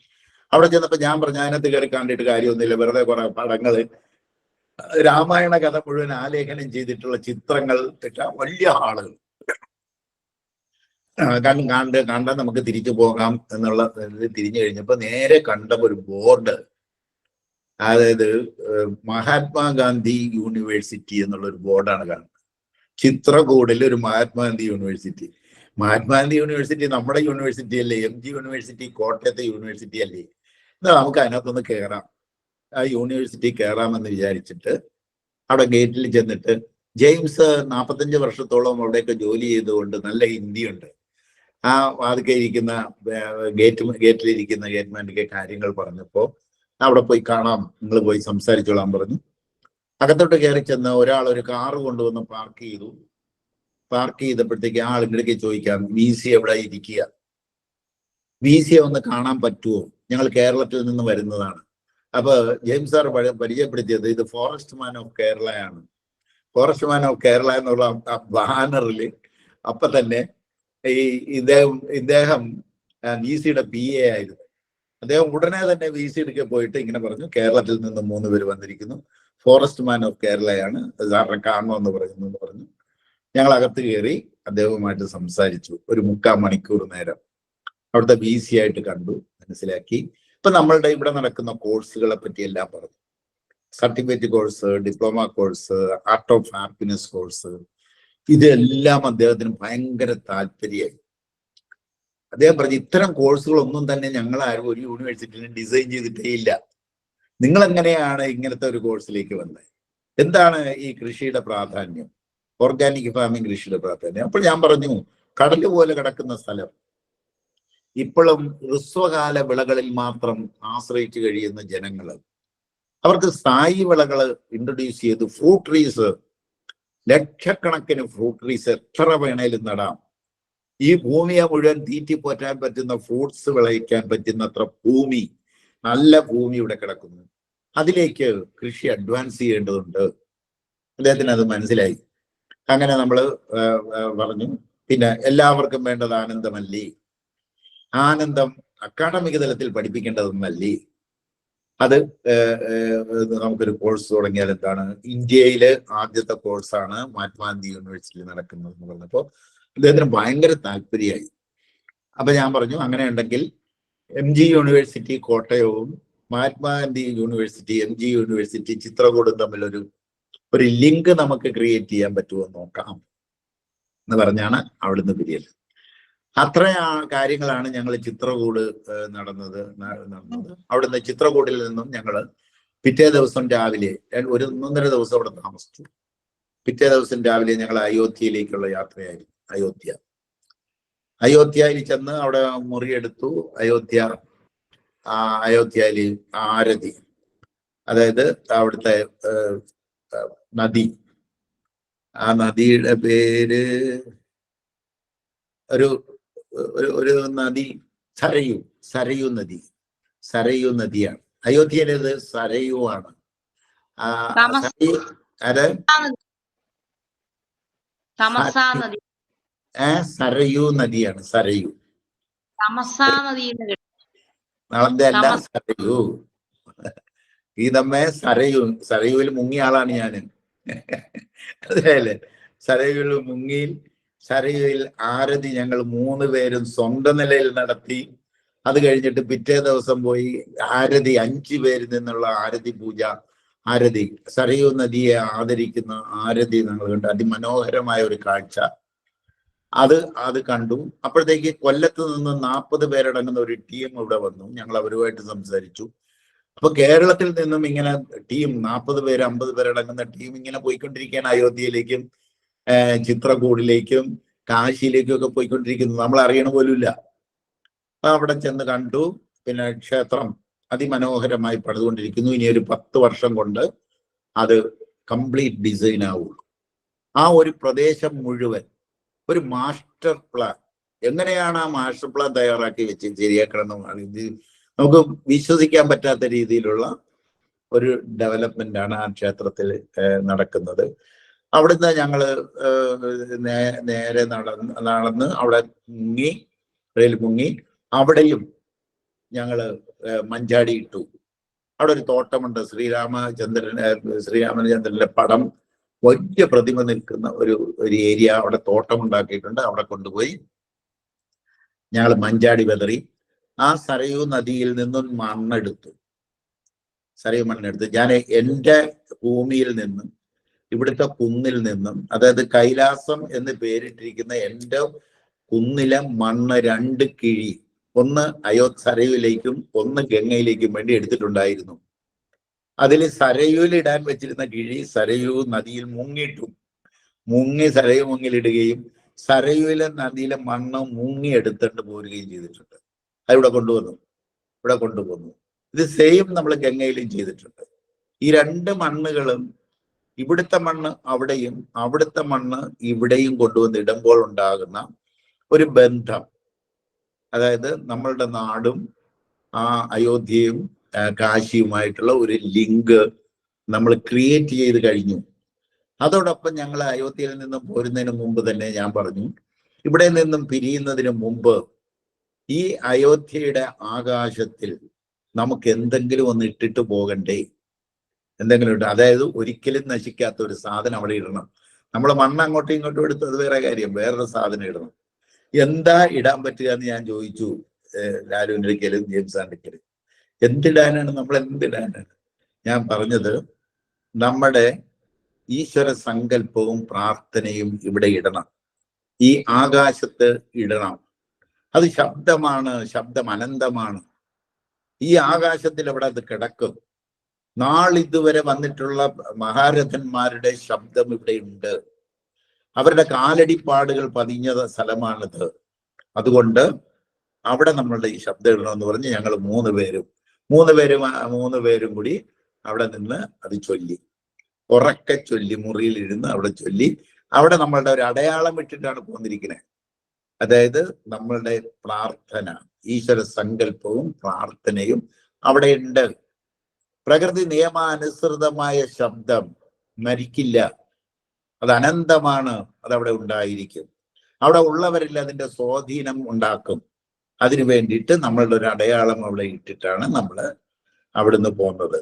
അവിടെ ചെന്നപ്പോ ഞാൻ പറഞ്ഞു, അതിനകത്ത് കയറി കണ്ടിട്ട് കാര്യമൊന്നുമില്ല, വെറുതെ കുറെ പടങ്ങള്, രാമായണ കഥ മുഴുവൻ ആലേഖനം ചെയ്തിട്ടുള്ള ചിത്രങ്ങൾ, വലിയ ഹാളുകൾ കണ്ട നമുക്ക് തിരിച്ചു പോകാം എന്നുള്ള തിരിഞ്ഞു കഴിഞ്ഞപ്പോ നേരെ കണ്ട ഒരു ബോർഡ്, അതായത് മഹാത്മാഗാന്ധി യൂണിവേഴ്സിറ്റി എന്നുള്ള ഒരു ബോർഡാണ് കാണുന്നത്. ചിത്രകൂടിൽ ഒരു മഹാത്മാഗാന്ധി യൂണിവേഴ്സിറ്റി. മഹാത്മാഗാന്ധി യൂണിവേഴ്സിറ്റി നമ്മുടെ യൂണിവേഴ്സിറ്റി അല്ലേ, MG യൂണിവേഴ്സിറ്റി കോട്ടയത്തെ യൂണിവേഴ്സിറ്റി അല്ലേ, എന്നാ നമുക്ക് അതിനകത്തൊന്ന് കയറാം, ആ യൂണിവേഴ്സിറ്റി കയറാമെന്ന് വിചാരിച്ചിട്ട് അവിടെ ഗേറ്റിൽ ചെന്നിട്ട്, ജെയിംസ് 45 വർഷത്തോളം അവിടെയൊക്കെ ജോലി ചെയ്തുകൊണ്ട് നല്ല ഹിന്ദിയുണ്ട്. ആ അതൊക്കെ ഇരിക്കുന്ന ഗേറ്റിലിരിക്കുന്ന ഗേറ്റ്മാൻ്റെ കാര്യങ്ങൾ പറഞ്ഞപ്പോ അവിടെ പോയി കാണാം, നിങ്ങൾ പോയി സംസാരിച്ചോളാൻ പറഞ്ഞു. അകത്തോട്ട് കയറി ചെന്ന് ഒരാൾ ഒരു കാറ് കൊണ്ടുവന്ന് പാർക്ക് ചെയ്തു. പാർക്ക് ചെയ്തപ്പോഴത്തേക്ക് ആ ആളിൻ്റെ ചോദിക്കാം, VC എവിടെ ഇരിക്കുക, VC ഒന്ന് കാണാൻ പറ്റുമോ, ഞങ്ങൾ കേരളത്തിൽ നിന്ന് വരുന്നതാണ്. അപ്പൊ ജെയിംസ് സാർ പരിചയപ്പെടുത്തിയത് ഇത് ഫോറസ്റ്റ് മാൻ ഓഫ് കേരളയാണ്. ഫോറസ്റ്റ് മാൻ ഓഫ് കേരള എന്നുള്ള ബാനറിൽ അപ്പൊ തന്നെ ഇദ്ദേഹം VCയുടെ PA ആയിരുന്നു. അദ്ദേഹം ഉടനെ തന്നെ VCയുടെ പോയിട്ട് ഇങ്ങനെ പറഞ്ഞു, കേരളത്തിൽ നിന്ന് 3 പേര് വന്നിരിക്കുന്നു, ഫോറസ്റ്റ് മാൻ ഓഫ് കേരളയാണ്, സാറിനെ കാണണമെന്ന് പറഞ്ഞു. ഞങ്ങൾ അകത്ത് കയറി അദ്ദേഹവുമായിട്ട് സംസാരിച്ചു. ഒരു 3/4 മണിക്കൂർ നേരം അവിടുത്തെ VC ആയിട്ട് കണ്ടു, മനസ്സിലാക്കി. ഇപ്പൊ നമ്മളുടെ ഇവിടെ നടക്കുന്ന കോഴ്സുകളെ പറ്റി എല്ലാം പറഞ്ഞു. Certificate course, diploma course, art of happiness course, ഇതെല്ലാം അദ്ദേഹത്തിന് ഭയങ്കര താല്പര്യമായി. അദ്ദേഹം പറഞ്ഞു, ഇത്തരം കോഴ്സുകളൊന്നും തന്നെ ഞങ്ങൾ ആരും ഒരു യൂണിവേഴ്സിറ്റിയിൽ ഡിസൈൻ ചെയ്തിട്ടേ ഇല്ല, നിങ്ങൾ എങ്ങനെയാണ് ഇങ്ങനത്തെ ഒരു കോഴ്സിലേക്ക് വന്നത്, എന്താണ് ഈ കൃഷിയുടെ പ്രാധാന്യം, ഓർഗാനിക് ഫാമിംഗ് കൃഷിയുടെ പ്രാധാന്യം. അപ്പോൾ ഞാൻ പറഞ്ഞു, കടല് പോലെ കിടക്കുന്ന സ്ഥലം, ഇപ്പോഴും ഹ്രസ്വകാല വിളകളിൽ മാത്രം ആശ്രയിച്ചു കഴിയുന്ന ജനങ്ങൾ, അവർക്ക് സ്ഥായി വിളകൾ ഇൻട്രൊഡ്യൂസ് ചെയ്ത് ഫ്രൂട്ട് ട്രീസ്, ലക്ഷക്കണക്കിന് ഫ്രൂട്ട് ട്രീസ് എത്ര വേണേലും നടാം. ഈ ഭൂമിയെ മുഴുവൻ തീറ്റിപ്പോറ്റാൻ പറ്റുന്ന ഫ്രൂട്ട്സ് വിളയിക്കാൻ പറ്റുന്നത്ര ഭൂമി, നല്ല ഭൂമി ഇവിടെ കിടക്കുന്നു. അതിലേക്ക് കൃഷി അഡ്വാൻസ് ചെയ്യേണ്ടതുണ്ട്. അദ്ദേഹത്തിന് അത് മനസ്സിലായി. അങ്ങനെ നമ്മൾ പറഞ്ഞു, പിന്നെ എല്ലാവർക്കും വേണ്ടത് ആനന്ദമല്ലേ, ആനന്ദം അക്കാഡമിക തലത്തിൽ പഠിപ്പിക്കേണ്ടതൊന്നല്ലേ, അത് നമുക്കൊരു കോഴ്സ് തുടങ്ങിയാൽ എന്താണ്, ഇന്ത്യയിലെ ആദ്യത്തെ കോഴ്സാണ് മഹാത്മാഗാന്ധി യൂണിവേഴ്സിറ്റിയിൽ നടക്കുന്നത് എന്ന് പറഞ്ഞപ്പോൾ അദ്ദേഹത്തിന് ഭയങ്കര താല്പര്യമായി. അപ്പൊ ഞാൻ പറഞ്ഞു, അങ്ങനെ ഉണ്ടെങ്കിൽ MG യൂണിവേഴ്സിറ്റി കോട്ടയവും മഹാത്മാഗാന്ധി യൂണിവേഴ്സിറ്റി MG യൂണിവേഴ്സിറ്റി ചിത്രകൂടും തമ്മിൽ ഒരു ലിങ്ക് നമുക്ക് ക്രിയേറ്റ് ചെയ്യാൻ പറ്റുമോ നോക്കാം എന്ന് പറഞ്ഞാണ് അവിടുന്ന് പിരിയൽ. അത്ര കാര്യങ്ങളാണ് ഞങ്ങൾ ചിത്രകൂട് നടന്നത്. അവിടുന്ന് ചിത്രകൂടിൽ നിന്നും ഞങ്ങൾ പിറ്റേ ദിവസം രാവിലെ 1-1.5 ദിവസം അവിടെ താമസിച്ചു. പിറ്റേ ദിവസം രാവിലെ ഞങ്ങൾ അയോധ്യയിലേക്കുള്ള യാത്രയായിരുന്നു. അയോധ്യയിൽ ചെന്ന് അവിടെ മുറിയെടുത്തു. അയോധ്യയിൽ ആരതി, അതായത് അവിടുത്തെ നദി, ആ നദിയുടെ പേര് ഒരു നദി, സരയൂ നദിയാണ്. അയോധ്യയിലേത് സരയൂ ആണ്. സരയൂ നദിയാണ്. സരയൂ നാളെന്തല്ല സരയൂ. ഗീതമ്മേ സരയൂവിൽ മുങ്ങിയ ആളാണ് ഞാൻ. അതെയല്ലേ, സരയൂവിൽ മുങ്ങി. സരയൂവിൽ ആരതി ഞങ്ങൾ 3 പേരും സ്വന്തം നിലയിൽ നടത്തി. അത് കഴിഞ്ഞിട്ട് പിറ്റേ ദിവസം പോയി ആരതി 5 പേരിൽ നിന്നുള്ള ആരതി പൂജ, ആരതി സരയൂ നദിയെ ആദരിക്കുന്ന ആരതി ഞങ്ങൾ കണ്ടു. അതിമനോഹരമായ ഒരു കാഴ്ച. അത് കണ്ടു. അപ്പോഴത്തേക്ക് കൊല്ലത്ത് നിന്ന് 40 പേരടങ്ങുന്ന ഒരു ടീം ഇവിടെ വന്നു. ഞങ്ങൾ അവരുമായിട്ട് സംസാരിച്ചു. അപ്പൊ കേരളത്തിൽ നിന്നും ഇങ്ങനെ ടീം 40 പേര് 50 പേരടങ്ങുന്ന ടീം ഇങ്ങനെ പോയിക്കൊണ്ടിരിക്കുകയാണ് അയോധ്യയിലേക്കും. ചിത്രകൂടിലേക്കും കാശിയിലേക്കും ഒക്കെ പോയിക്കൊണ്ടിരിക്കുന്നത്, നമ്മൾ അറിയണ പോലുമില്ല. അപ്പൊ അവിടെ ചെന്ന് കണ്ടു. പിന്നെ ക്ഷേത്രം അതിമനോഹരമായി പണിതുകൊണ്ടിരിക്കുന്നു. ഇനി ഒരു 10 വർഷം കൊണ്ട് അത് കംപ്ലീറ്റ് ഡിസൈൻ ആവുള്ളൂ. ആ ഒരു പ്രദേശം മുഴുവൻ ഒരു മാസ്റ്റർ പ്ലാൻ, എങ്ങനെയാണ് ആ മാസ്റ്റർ പ്ലാൻ തയ്യാറാക്കി വെച്ച് ശരിയാക്കണമെന്നാണ്. ഇത് നമുക്ക് വിശ്വസിക്കാൻ പറ്റാത്ത രീതിയിലുള്ള ഒരു ഡെവലപ്മെന്റ് ആണ് ആ ക്ഷേത്രത്തിൽ നടക്കുന്നത്. അവിടുന്ന് ഞങ്ങള് നേരെ നടന്ന് അവിടെ മുങ്ങി അവിടെയും ഞങ്ങള് മഞ്ചാടി ഇട്ടു. അവിടെ ഒരു തോട്ടമുണ്ട്, ശ്രീരാമചന്ദ്രന്റെ പടം വലിയ പ്രതിമ നിൽക്കുന്ന ഒരു ഏരിയ, അവിടെ തോട്ടം ഉണ്ടാക്കിയിട്ടുണ്ട്. അവിടെ കൊണ്ടുപോയി ഞങ്ങൾ മഞ്ചാടി വെതറി. ആ സരയൂ നദിയിൽ നിന്നും മണ്ണെടുത്തു. ഞാൻ എൻ്റെ ഭൂമിയിൽ നിന്നും, ഇവിടുത്തെ കുന്നിൽ നിന്നും, അതായത് കൈലാസം എന്ന് പേരിട്ടിരിക്കുന്ന എൻ്റെ കുന്നിലെ മണ്ണ് 2 കിഴി, ഒന്ന് സരയുവിലേക്കും ഒന്ന് ഗംഗയിലേക്കും വേണ്ടി എടുത്തിട്ടുണ്ടായിരുന്നു. അതിൽ സരയുവിൽ ഇടാൻ വെച്ചിരുന്ന കിഴി സരയൂ നദിയിൽ സരയൂ മുങ്ങിലിടുകയും സരയുവിലെ നദിയിലെ മണ്ണ് എടുത്തിട്ട് പോരുകയും ചെയ്തിട്ടുണ്ട്. അതിവിടെ കൊണ്ടുപോന്നു. ഇത് സെയിം നമ്മൾ ഗംഗയിലും ചെയ്തിട്ടുണ്ട്. ഈ 2 മണ്ണുകളും, ഇവിടുത്തെ മണ്ണ് അവിടെയും അവിടുത്തെ മണ്ണ് ഇവിടെയും കൊണ്ടുവന്ന് ഇടുമ്പോൾ ഉണ്ടാകുന്ന ഒരു ബന്ധം, അതായത് നമ്മളുടെ നാടും ആ അയോധ്യയും കാശിയുമായിട്ടുള്ള ഒരു ലിങ്ക് നമ്മൾ ക്രിയേറ്റ് ചെയ്ത് കഴിഞ്ഞു. അതോടൊപ്പം ഞങ്ങൾ അയോധ്യയിൽ നിന്നും പോരുന്നതിന് മുമ്പ് തന്നെ ഞാൻ പറഞ്ഞു, ഇവിടെ നിന്നും പിരിയുന്നതിന് മുമ്പ് ഈ അയോധ്യയുടെ ആകാശത്തിൽ നമുക്ക് എന്തെങ്കിലും ഒന്ന് ഇട്ടിട്ട് പോകണ്ടേ, എന്തെങ്കിലും ഇട്ട്, അതായത് ഒരിക്കലും നശിക്കാത്ത ഒരു സാധനം അവിടെ ഇടണം. നമ്മൾ മണ്ണ് അങ്ങോട്ടും ഇങ്ങോട്ടും എടുത്ത് അത് വേറെ കാര്യം, വേറൊരു സാധനം ഇടണം. എന്താ ഇടാൻ പറ്റുക എന്ന് ഞാൻ ചോദിച്ചു ലാലുവിൻ്റെ അടുക്കലും ജെയിംസ് ആൻഡിക്കലും. എന്തിടാനാണ്, നമ്മൾ എന്തിടാനാണ്? ഞാൻ പറഞ്ഞത്, നമ്മുടെ ഈശ്വര സങ്കല്പവും പ്രാർത്ഥനയും ഇവിടെ ഇടണം, ഈ ആകാശത്ത് ഇടണം. അത് ശബ്ദമാണ്, ശബ്ദം അനന്തമാണ്. ഈ ആകാശത്തിൽ അവിടെ അത് കിടക്കും. നാളിതുവരെ വന്നിട്ടുള്ള മഹാരഥന്മാരുടെ ശബ്ദം ഇവിടെ അവരുടെ കാലടിപ്പാടുകൾ പതിഞ്ഞ സ്ഥലമാണിത്. അതുകൊണ്ട് അവിടെ നമ്മളുടെ ഈ ശബ്ദം ഇടണമെന്ന് പറഞ്ഞ് ഞങ്ങൾ 3 പേരും കൂടി അവിടെ നിന്ന് അത് ചൊല്ലി, ഉറക്കെ ചൊല്ലി, മുറിയിലിരുന്ന് അവിടെ ചൊല്ലി. അവിടെ നമ്മളുടെ ഒരു അടയാളം ഇട്ടിട്ടാണ് പോന്നിരിക്കുന്നത്. അതായത് നമ്മളുടെ പ്രാർത്ഥന, ഈശ്വര സങ്കല്പവും പ്രാർത്ഥനയും അവിടെ ഉണ്ട്. പ്രകൃതി നിയമാനുസൃതമായ ശബ്ദം മരിക്കില്ല, അത് അനന്തമാണ്, അതവിടെ ഉണ്ടായിരിക്കും. അവിടെ ഉള്ളവരിൽ അതിൻ്റെ സ്വാധീനം ഉണ്ടാക്കും. അതിനു വേണ്ടിയിട്ട് നമ്മളുടെ ഒരു അടയാളം അവിടെ ഇട്ടിട്ടാണ് നമ്മൾ അവിടുന്ന് പോകുന്നത്.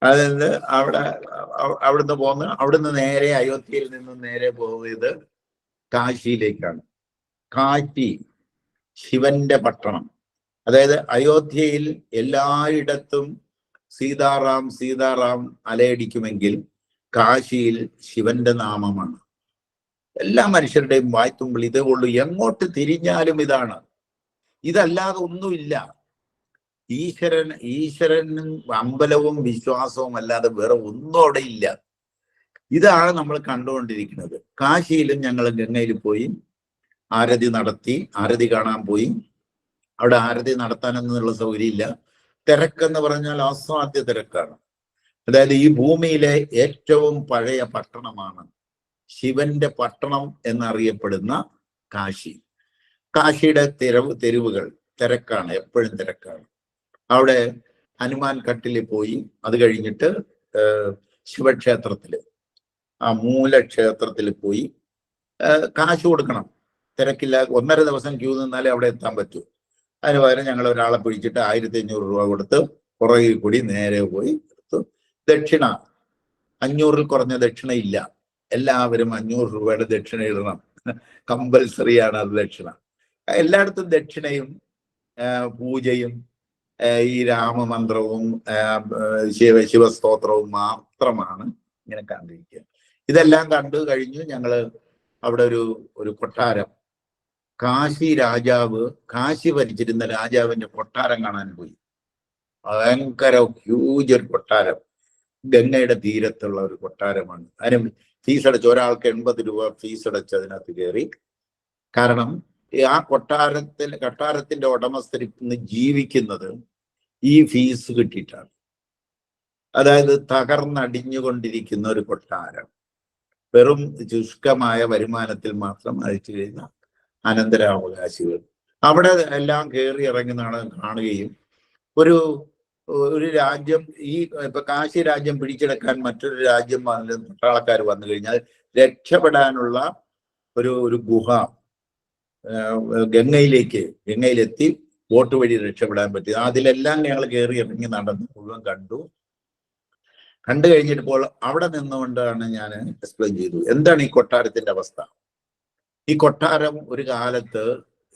അതായത് അവിടുന്ന് നേരെ അയോധ്യയിൽ നിന്ന് നേരെ പോയത് കാശിയിലേക്കാണ്. കാശി ശിവന്റെ പട്ടണം. അതായത് അയോധ്യയിൽ എല്ലായിടത്തും സീതാറാം സീതാറാം അലയടിക്കുമെങ്കിൽ കാശിയിൽ ശിവന്റെ നാമമാണ്. എല്ലാ മനുഷ്യരുടെയും വായ്ത്തുമ്പിൽ ഇതേ ഉള്ളൂ. എങ്ങോട്ട് തിരിഞ്ഞാലും ഇതാണ്, ഇതല്ലാതെ ഒന്നുമില്ല. ഈശ്വരനും അമ്പലവും വിശ്വാസവും അല്ലാതെ വേറെ ഒന്നും അവിടെ ഇല്ല. ഇതാണ് നമ്മൾ കണ്ടുകൊണ്ടിരിക്കുന്നത്. കാശിയിലും ഞങ്ങൾ ഗംഗയിൽ പോയി ആരതി നടത്തി, ആരതി കാണാൻ പോയി. അവിടെ ആരതി നടത്താനൊന്നുള്ള സൗകര്യമില്ല. തിരക്കെന്ന് പറഞ്ഞാൽ അസാധ്യ തിരക്കാണ്. അതായത് ഈ ഭൂമിയിലെ ഏറ്റവും പഴയ പട്ടണമാണ് ശിവന്റെ പട്ടണം എന്നറിയപ്പെടുന്ന കാശി. കാശിയുടെ തെരുവുകൾ തിരക്കാണ്, എപ്പോഴും തിരക്കാണ്. അവിടെ ഹനുമാൻ കട്ടിലിൽ പോയി, അത് കഴിഞ്ഞിട്ട് ശിവക്ഷേത്രത്തില്, ആ മൂലക്ഷേത്രത്തിൽ പോയി കാശ് കൊടുക്കണം. തിരക്കില്ല, 1.5 ദിവസം ക്യൂ നിന്നാലേ അവിടെ എത്താൻ പറ്റൂ. അതിന് പകരം ഞങ്ങൾ ഒരാളെ പിടിച്ചിട്ട് 1500 രൂപ കൊടുത്ത് പുറകിൽ കൂടി നേരെ പോയി എടുത്തു. ദക്ഷിണ 500-ൽ കുറഞ്ഞ ദക്ഷിണ ഇല്ല. എല്ലാവരും 500 രൂപയുടെ ദക്ഷിണ ഇടണം, കമ്പൽസറിയാണ് അത് ദക്ഷിണ. എല്ലായിടത്തും ദക്ഷിണയും പൂജയും ഈ രാമമന്ത്രവും ശിവസ്തോത്രവും മാത്രമാണ് ഇങ്ങനെ കണ്ടിരിക്കുക. ഇതെല്ലാം കണ്ടു കഴിഞ്ഞു ഞങ്ങൾ അവിടെ ഒരു കൊട്ടാരം, കാശി ഭരിച്ചിരുന്ന രാജാവിന്റെ കൊട്ടാരം കാണാൻ പോയി. ഭയങ്കര ഹ്യൂജ് ഒരു കൊട്ടാരം, ഗംഗയുടെ തീരത്തുള്ള ഒരു കൊട്ടാരമാണ്. അതിന് ഫീസ് അടച്ച് ഒരാൾക്ക് 80 രൂപ ഫീസ് അടച്ച് അതിനകത്ത് കയറി. കാരണം ആ കൊട്ടാരത്തിന്റെ ഉടമസ്ഥരിൽ നിന്ന് ജീവിക്കുന്നത് ഈ ഫീസ് കിട്ടിയിട്ടാണ്. അതായത് തകർന്നടിഞ്ഞുകൊണ്ടിരിക്കുന്ന ഒരു കൊട്ടാരം വെറും ശുഷ്കമായ വരുമാനത്തിൽ മാത്രം അയച്ചു കഴിയുന്ന അനന്തരാവകാശികൾ അവിടെ എല്ലാം കയറി ഇറങ്ങുന്നതാണ് കാണുകയും ഒരു രാജ്യം ഇപ്പൊ കാശി രാജ്യം പിടിച്ചെടുക്കാൻ മറ്റൊരു രാജ്യം പട്ടാളക്കാർ വന്നു കഴിഞ്ഞാൽ രക്ഷപ്പെടാനുള്ള ഒരു ഗുഹ ഗംഗയിലെത്തി ബോട്ട് വഴി രക്ഷപ്പെടാൻ പറ്റി. അതിലെല്ലാം ഞങ്ങൾ കയറി ഇറങ്ങി നടന്ന് മുഴുവൻ കണ്ടു കഴിഞ്ഞിട്ടിപ്പോൾ അവിടെ നിന്നുകൊണ്ടാണ് ഞാൻ എക്സ്പ്ലെയിൻ ചെയ്തു എന്താണ് ഈ കൊട്ടാരത്തിന്റെ അവസ്ഥ. ഈ കൊട്ടാരം ഒരു കാലത്ത്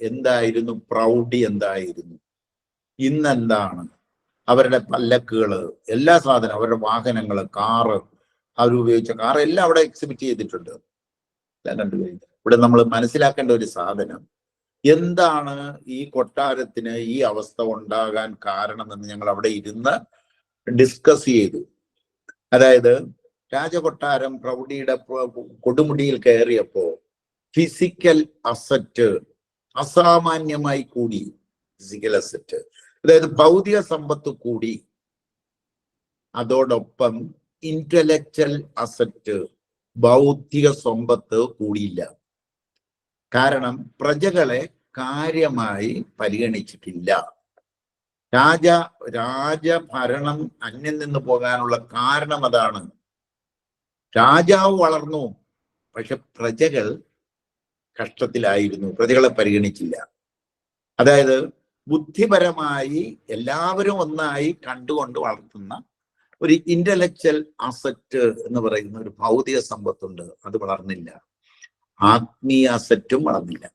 എന്തായിരുന്നു, പ്രൗഢി എന്തായിരുന്നു, ഇന്നെന്താണ്, അവരുടെ പല്ലക്കുകള്, എല്ലാ സാധനം, അവരുടെ വാഹനങ്ങള്, കാറ്, അവരുപയോഗിച്ച കാർ എല്ലാം അവിടെ എക്സിബിറ്റ് ചെയ്തിട്ടുണ്ട്. എല്ലാം കണ്ടു കഴിഞ്ഞു. ഇവിടെ നമ്മൾ മനസ്സിലാക്കേണ്ട ഒരു സാധനം, എന്താണ് ഈ കൊട്ടാരത്തിന് ഈ അവസ്ഥ ഉണ്ടാകാൻ കാരണമെന്ന് ഞങ്ങൾ അവിടെ ഇരുന്ന് ഡിസ്കസ് ചെയ്തു. അതായത് രാജകൊട്ടാരം പ്രൗഢിയുടെ കൊടുമുടിയിൽ കയറിയപ്പോ ഫിസിക്കൽ അസറ്റ് അസാമാന്യമായി കൂടി. ഫിസിക്കൽ അസറ്റ് അതായത് ഭൗതിക സമ്പത്ത് കൂടി, അതോടൊപ്പം ഇന്റലക്ച്വൽ അസറ്റ് ബൗദ്ധിക സമ്പത്ത് കൂടിയില്ല. കാരണം പ്രജകളെ കാര്യമായി പരിഗണിച്ചിട്ടില്ല. രാജഭരണം അന്യം നിന്ന് പോകാനുള്ള കാരണം അതാണ്. രാജാവ് വളർന്നു, പക്ഷെ പ്രജകൾ കഷ്ടത്തിലായിരുന്നു, പ്രജകളെ പരിഗണിച്ചില്ല. അതായത് ബുദ്ധിപരമായി എല്ലാവരും ഒന്നായി കണ്ടുകൊണ്ട് വളർത്തുന്ന ഒരു ഇന്റലക്ച്വൽ അസറ്റ് എന്ന് പറയുന്ന ഒരു ഭൗതിക സമ്പത്തുണ്ട്, അത് വളർന്നില്ല. ആത്മീയ അസറ്റും വളർന്നില്ല.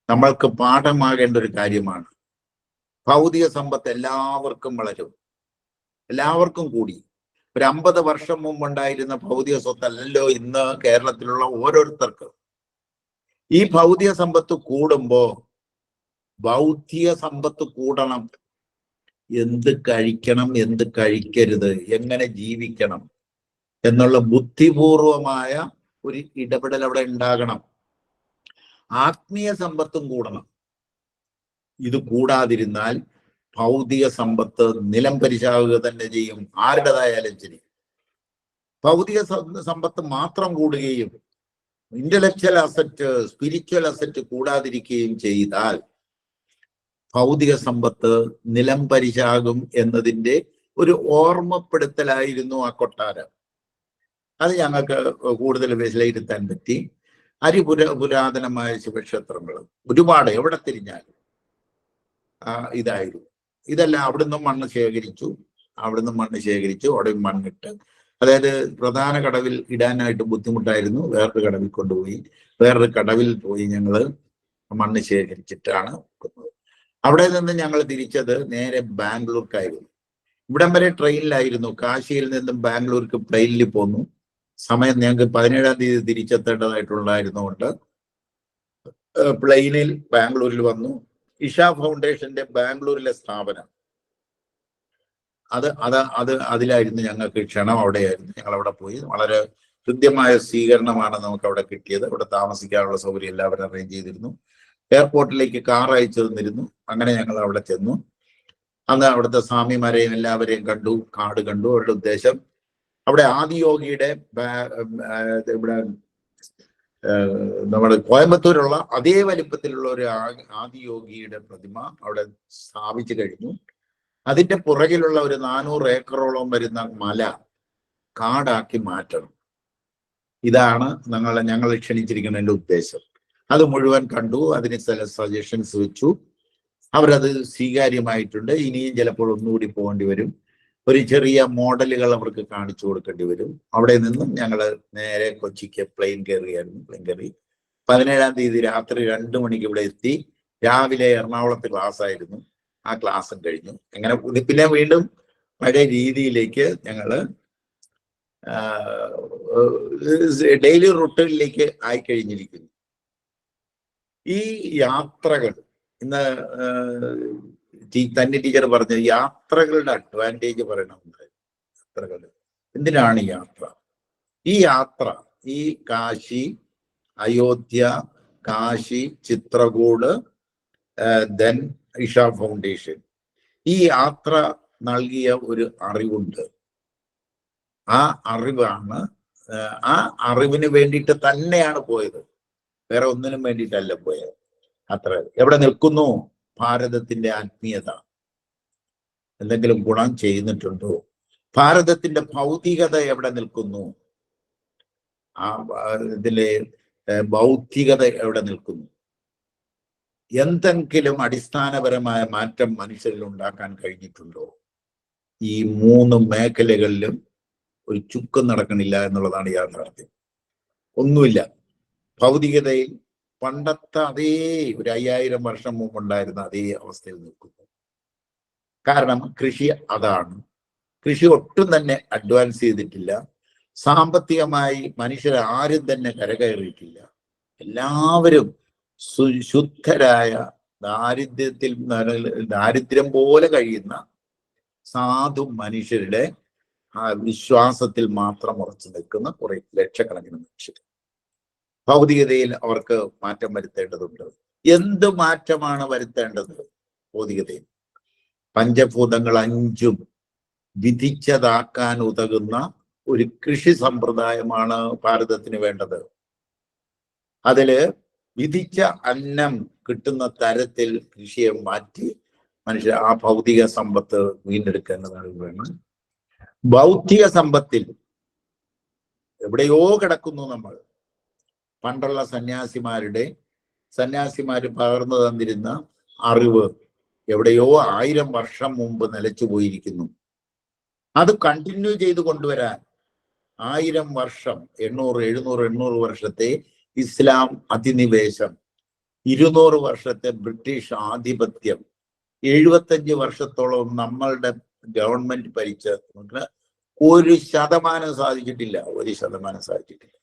നമ്മൾക്ക് പാഠമാകേണ്ട ഒരു കാര്യമാണ്. ഭൗതിക സമ്പത്ത് എല്ലാവർക്കും വളരും, എല്ലാവർക്കും കൂടി. ഒരു 50 വർഷം മുമ്പുണ്ടായിരുന്ന ഭൗതിക സ്വത്തല്ലല്ലോ ഇന്ന് കേരളത്തിലുള്ള ഓരോരുത്തർക്കും. ഈ ഭൗതിക സമ്പത്ത് കൂടുമ്പോ ബൗദ്ധിക സമ്പത്ത് കൂടണം. എന്ത് കഴിക്കണം, എന്ത് കഴിക്കരുത്, എങ്ങനെ ജീവിക്കണം എന്നുള്ള ബുദ്ധിപൂർവമായ ഒരു ഇടപെടൽ അവിടെ ഉണ്ടാകണം. ആത്മീയ സമ്പത്തും കൂടണം. ഇത് കൂടാതിരുന്നാൽ ഭൗതിക സമ്പത്ത് നിലം പരിശാവുക തന്നെ ചെയ്യും, ആരുടേതായാലും ശരി. ഭൗതിക സമ്പത്ത് മാത്രം കൂടുകയും ഇന്റലക്ച്വൽ അസറ്റ്, സ്പിരിച്വൽ അസറ്റ് കൂടാതിരിക്കുകയും ചെയ്താൽ ഭൗതിക സമ്പത്ത് നിലം പരിശാകും എന്നതിൻ്റെ ഒരു ഓർമ്മപ്പെടുത്തലായിരുന്നു ആ കൊട്ടാരം. അത് ഞങ്ങൾക്ക് കൂടുതൽ വിലയിരുത്താൻ പറ്റി. പുരാതനമായ ശിവക്ഷേത്രങ്ങൾ ഒരുപാട് എവിടെ തിരിഞ്ഞാലും ഇതായിരുന്നു. ഇതെല്ലാം അവിടുന്ന് മണ്ണ് ശേഖരിച്ചു, അവിടെ മണ്ണിട്ട്, അതായത് പ്രധാന കടവിൽ ഇടാനായിട്ട് ബുദ്ധിമുട്ടായിരുന്നു. വേറൊരു കടവിൽ കൊണ്ടുപോയി, വേറൊരു കടവിൽ പോയി ഞങ്ങൾ മണ്ണ് ശേഖരിച്ചിട്ടാണ് വെക്കുന്നത്. അവിടെ നിന്ന് ഞങ്ങൾ തിരിച്ചത് നേരെ ബാംഗ്ലൂർക്കായിരുന്നു. ഇവിടം വരെ ട്രെയിനിലായിരുന്നു. കാശിയിൽ നിന്നും ബാംഗ്ലൂർക്ക് പ്ലെയിനിൽ പോന്നു. സമയം ഞങ്ങൾക്ക് 17-ാം തീയതി തിരിച്ചെത്തേണ്ടതായിട്ടുണ്ടായിരുന്നുകൊണ്ട് പ്ലെയിനിൽ ബാംഗ്ലൂരിൽ വന്നു. ഇഷ ഫൗണ്ടേഷന്റെ ബാംഗ്ലൂരിലെ സ്ഥാപനം അതിലായിരുന്നു ഞങ്ങൾക്ക് ക്ഷണം. അവിടെയായിരുന്നു. ഞങ്ങൾ അവിടെ പോയി. വളരെ ഹൃദ്യമായ സ്വീകരണമാണ് നമുക്ക് അവിടെ കിട്ടിയത്. അവിടെ താമസിക്കാനുള്ള സൗകര്യം എല്ലാവരും അറേഞ്ച് ചെയ്തിരുന്നു. എയർപോർട്ടിലേക്ക് കാർ അയച്ചു തന്നിരുന്നു. അങ്ങനെ ഞങ്ങൾ അവിടെ ചെന്നു. അന്ന് അവിടുത്തെ സ്വാമിമാരെയും എല്ലാവരെയും കണ്ടു, കാട് കണ്ടു. അവരുടെ ഉദ്ദേശം അവിടെ ആദിയോഗിയുടെ ഇവിടെ നമ്മുടെ കോയമ്പത്തൂരുള്ള അതേ വലിപ്പത്തിലുള്ള ഒരു ആദിയോഗിയുടെ പ്രതിമ അവിടെ സ്ഥാപിച്ചു കഴിഞ്ഞു. അതിന്റെ പുറകിലുള്ള ഒരു 400 ഏക്കറോളം വരുന്ന മല കാടാക്കി മാറ്റണം. ഇതാണ് ഞങ്ങൾ ക്ഷണിച്ചിരിക്കുന്നതിന്റെ ഉദ്ദേശം. അത് മുഴുവൻ കണ്ടു. അതിന് ചില സജഷൻസ് വെച്ചു. അവരത് സ്വീകാര്യമായിട്ടുണ്ട്. ഇനിയും ചിലപ്പോൾ ഒന്നുകൂടി പോകേണ്ടി വരും. ഒരു ചെറിയ മോഡലുകൾ അവർക്ക് കാണിച്ചു കൊടുക്കേണ്ടി വരും. അവിടെ നിന്നും ഞങ്ങൾ നേരെ കൊച്ചിക്ക് പ്ലെയിൻ കയറിയായിരുന്നു. പ്ലെയിൻ കയറി 17-ാം തീയതി രാത്രി 2 മണിക്ക് ഇവിടെ എത്തി. രാവിലെ എറണാകുളത്ത് ക്ലാസ് ആയിരുന്നു. ആ ക്ലാസ്സും കഴിഞ്ഞു. അങ്ങനെ പിന്നെ വീണ്ടും പഴയ രീതിയിലേക്ക് ഞങ്ങൾ ഡെയിലി റൂട്ടുകളിലേക്ക് ആയിക്കഴിഞ്ഞിരിക്കുന്നു. ഈ യാത്രകൾ ഇന്ന് തന്നെ ടീച്ചർ പറഞ്ഞ യാത്രകളുടെ അഡ്വാൻറ്റേജ് പറയണമെന്ന്. യാത്രകൾ എന്തിനാണ് യാത്ര? ഈ യാത്ര, ഈ കാശി, അയോധ്യ, കാശി, ചിത്രകൂട്, ദെൻ ഇഷ ഫൗണ്ടേഷൻ, ഈ യാത്ര നൽകിയ ഒരു അറിവുണ്ട്. ആ അറിവാണ്, ആ അറിവിന് വേണ്ടിയിട്ട് തന്നെയാണ് പോയത്, വേറെ ഒന്നിനും വേണ്ടിയിട്ടല്ല പോയത്. അത്ര. എവിടെ നിൽക്കുന്നു ഭാരതത്തിന്റെ ആത്മീയത? എന്തെങ്കിലും ഗുണം ചെയ്യുന്നിട്ടുണ്ടോ? ഭാരതത്തിന്റെ ഭൗതികത എവിടെ നിൽക്കുന്നു? ആ ഇതിലെ ബൗദ്ധികത എവിടെ നിൽക്കുന്നു? എന്തെങ്കിലും അടിസ്ഥാനപരമായ മാറ്റം മനുഷ്യരിൽ ഉണ്ടാക്കാൻ കഴിഞ്ഞിട്ടുണ്ടോ? ഈ 3 മേഖലകളിലും ഒരു ചുക്കും നടക്കണില്ല എന്നുള്ളതാണ് യാഥാർത്ഥ്യം. ഒന്നുമില്ല. ഭൗതികതയിൽ പണ്ടത്തെ അതേ ഒരു 5000 വർഷം മുമ്പുണ്ടായിരുന്ന അതേ അവസ്ഥയിൽ നിൽക്കുന്നു. കാരണം കൃഷി അതാണ്. കൃഷി ഒട്ടും തന്നെ അഡ്വാൻസ് ചെയ്തിട്ടില്ല. സാമ്പത്തികമായി മനുഷ്യർ ആരും തന്നെ കരകയറിയിട്ടില്ല. എല്ലാവരും ശുദ്ധരായ ദാരിദ്ര്യം പോലെ കഴിയുന്ന സാധു മനുഷ്യരുടെ ആ വിശ്വാസത്തിൽ മാത്രം ഉറച്ചു നിൽക്കുന്ന കുറെ ലക്ഷക്കണക്കിന് മനുഷ്യർ. ഭൗതികതയിൽ അവർക്ക് മാറ്റം വരുത്തേണ്ടതുണ്ട്. എന്ത് മാറ്റമാണ് വരുത്തേണ്ടത്? ഭൗതികതയിൽ പഞ്ചഭൂതങ്ങൾ 5ഉം വിധിച്ചതാക്കാൻ ഉതകുന്ന ഒരു കൃഷി സമ്പ്രദായമാണ് ഭാരതത്തിന് വേണ്ടത്. അതില് വിധിച്ച അന്നം കിട്ടുന്ന തരത്തിൽ കൃഷിയെ മാറ്റി മനുഷ്യർ ആ ഭൗതിക സമ്പത്ത് വീണ്ടെടുക്കേണ്ടതാണ് വേണം. ഭൗതിക സമ്പത്തിൽ എവിടെയോ കിടക്കുന്നു നമ്മൾ. പണ്ടുള്ള സന്യാസിമാര് പകർന്നു തന്നിരുന്ന അറിവ് എവിടെയോ 1000 വർഷം മുമ്പ് നിലച്ചു പോയിരിക്കുന്നു. അത് കണ്ടിന്യൂ ചെയ്ത് കൊണ്ടുവരാൻ 1000 വർഷം, 800 വർഷത്തെ ഇസ്ലാം അധിനിവേശം, 200 വർഷത്തെ ബ്രിട്ടീഷ് ആധിപത്യം, 75 വർഷത്തോളം നമ്മളുടെ ഗവൺമെന്റ് ഭരിച്ച 1% സാധിച്ചിട്ടില്ല. 1% സാധിച്ചിട്ടില്ല.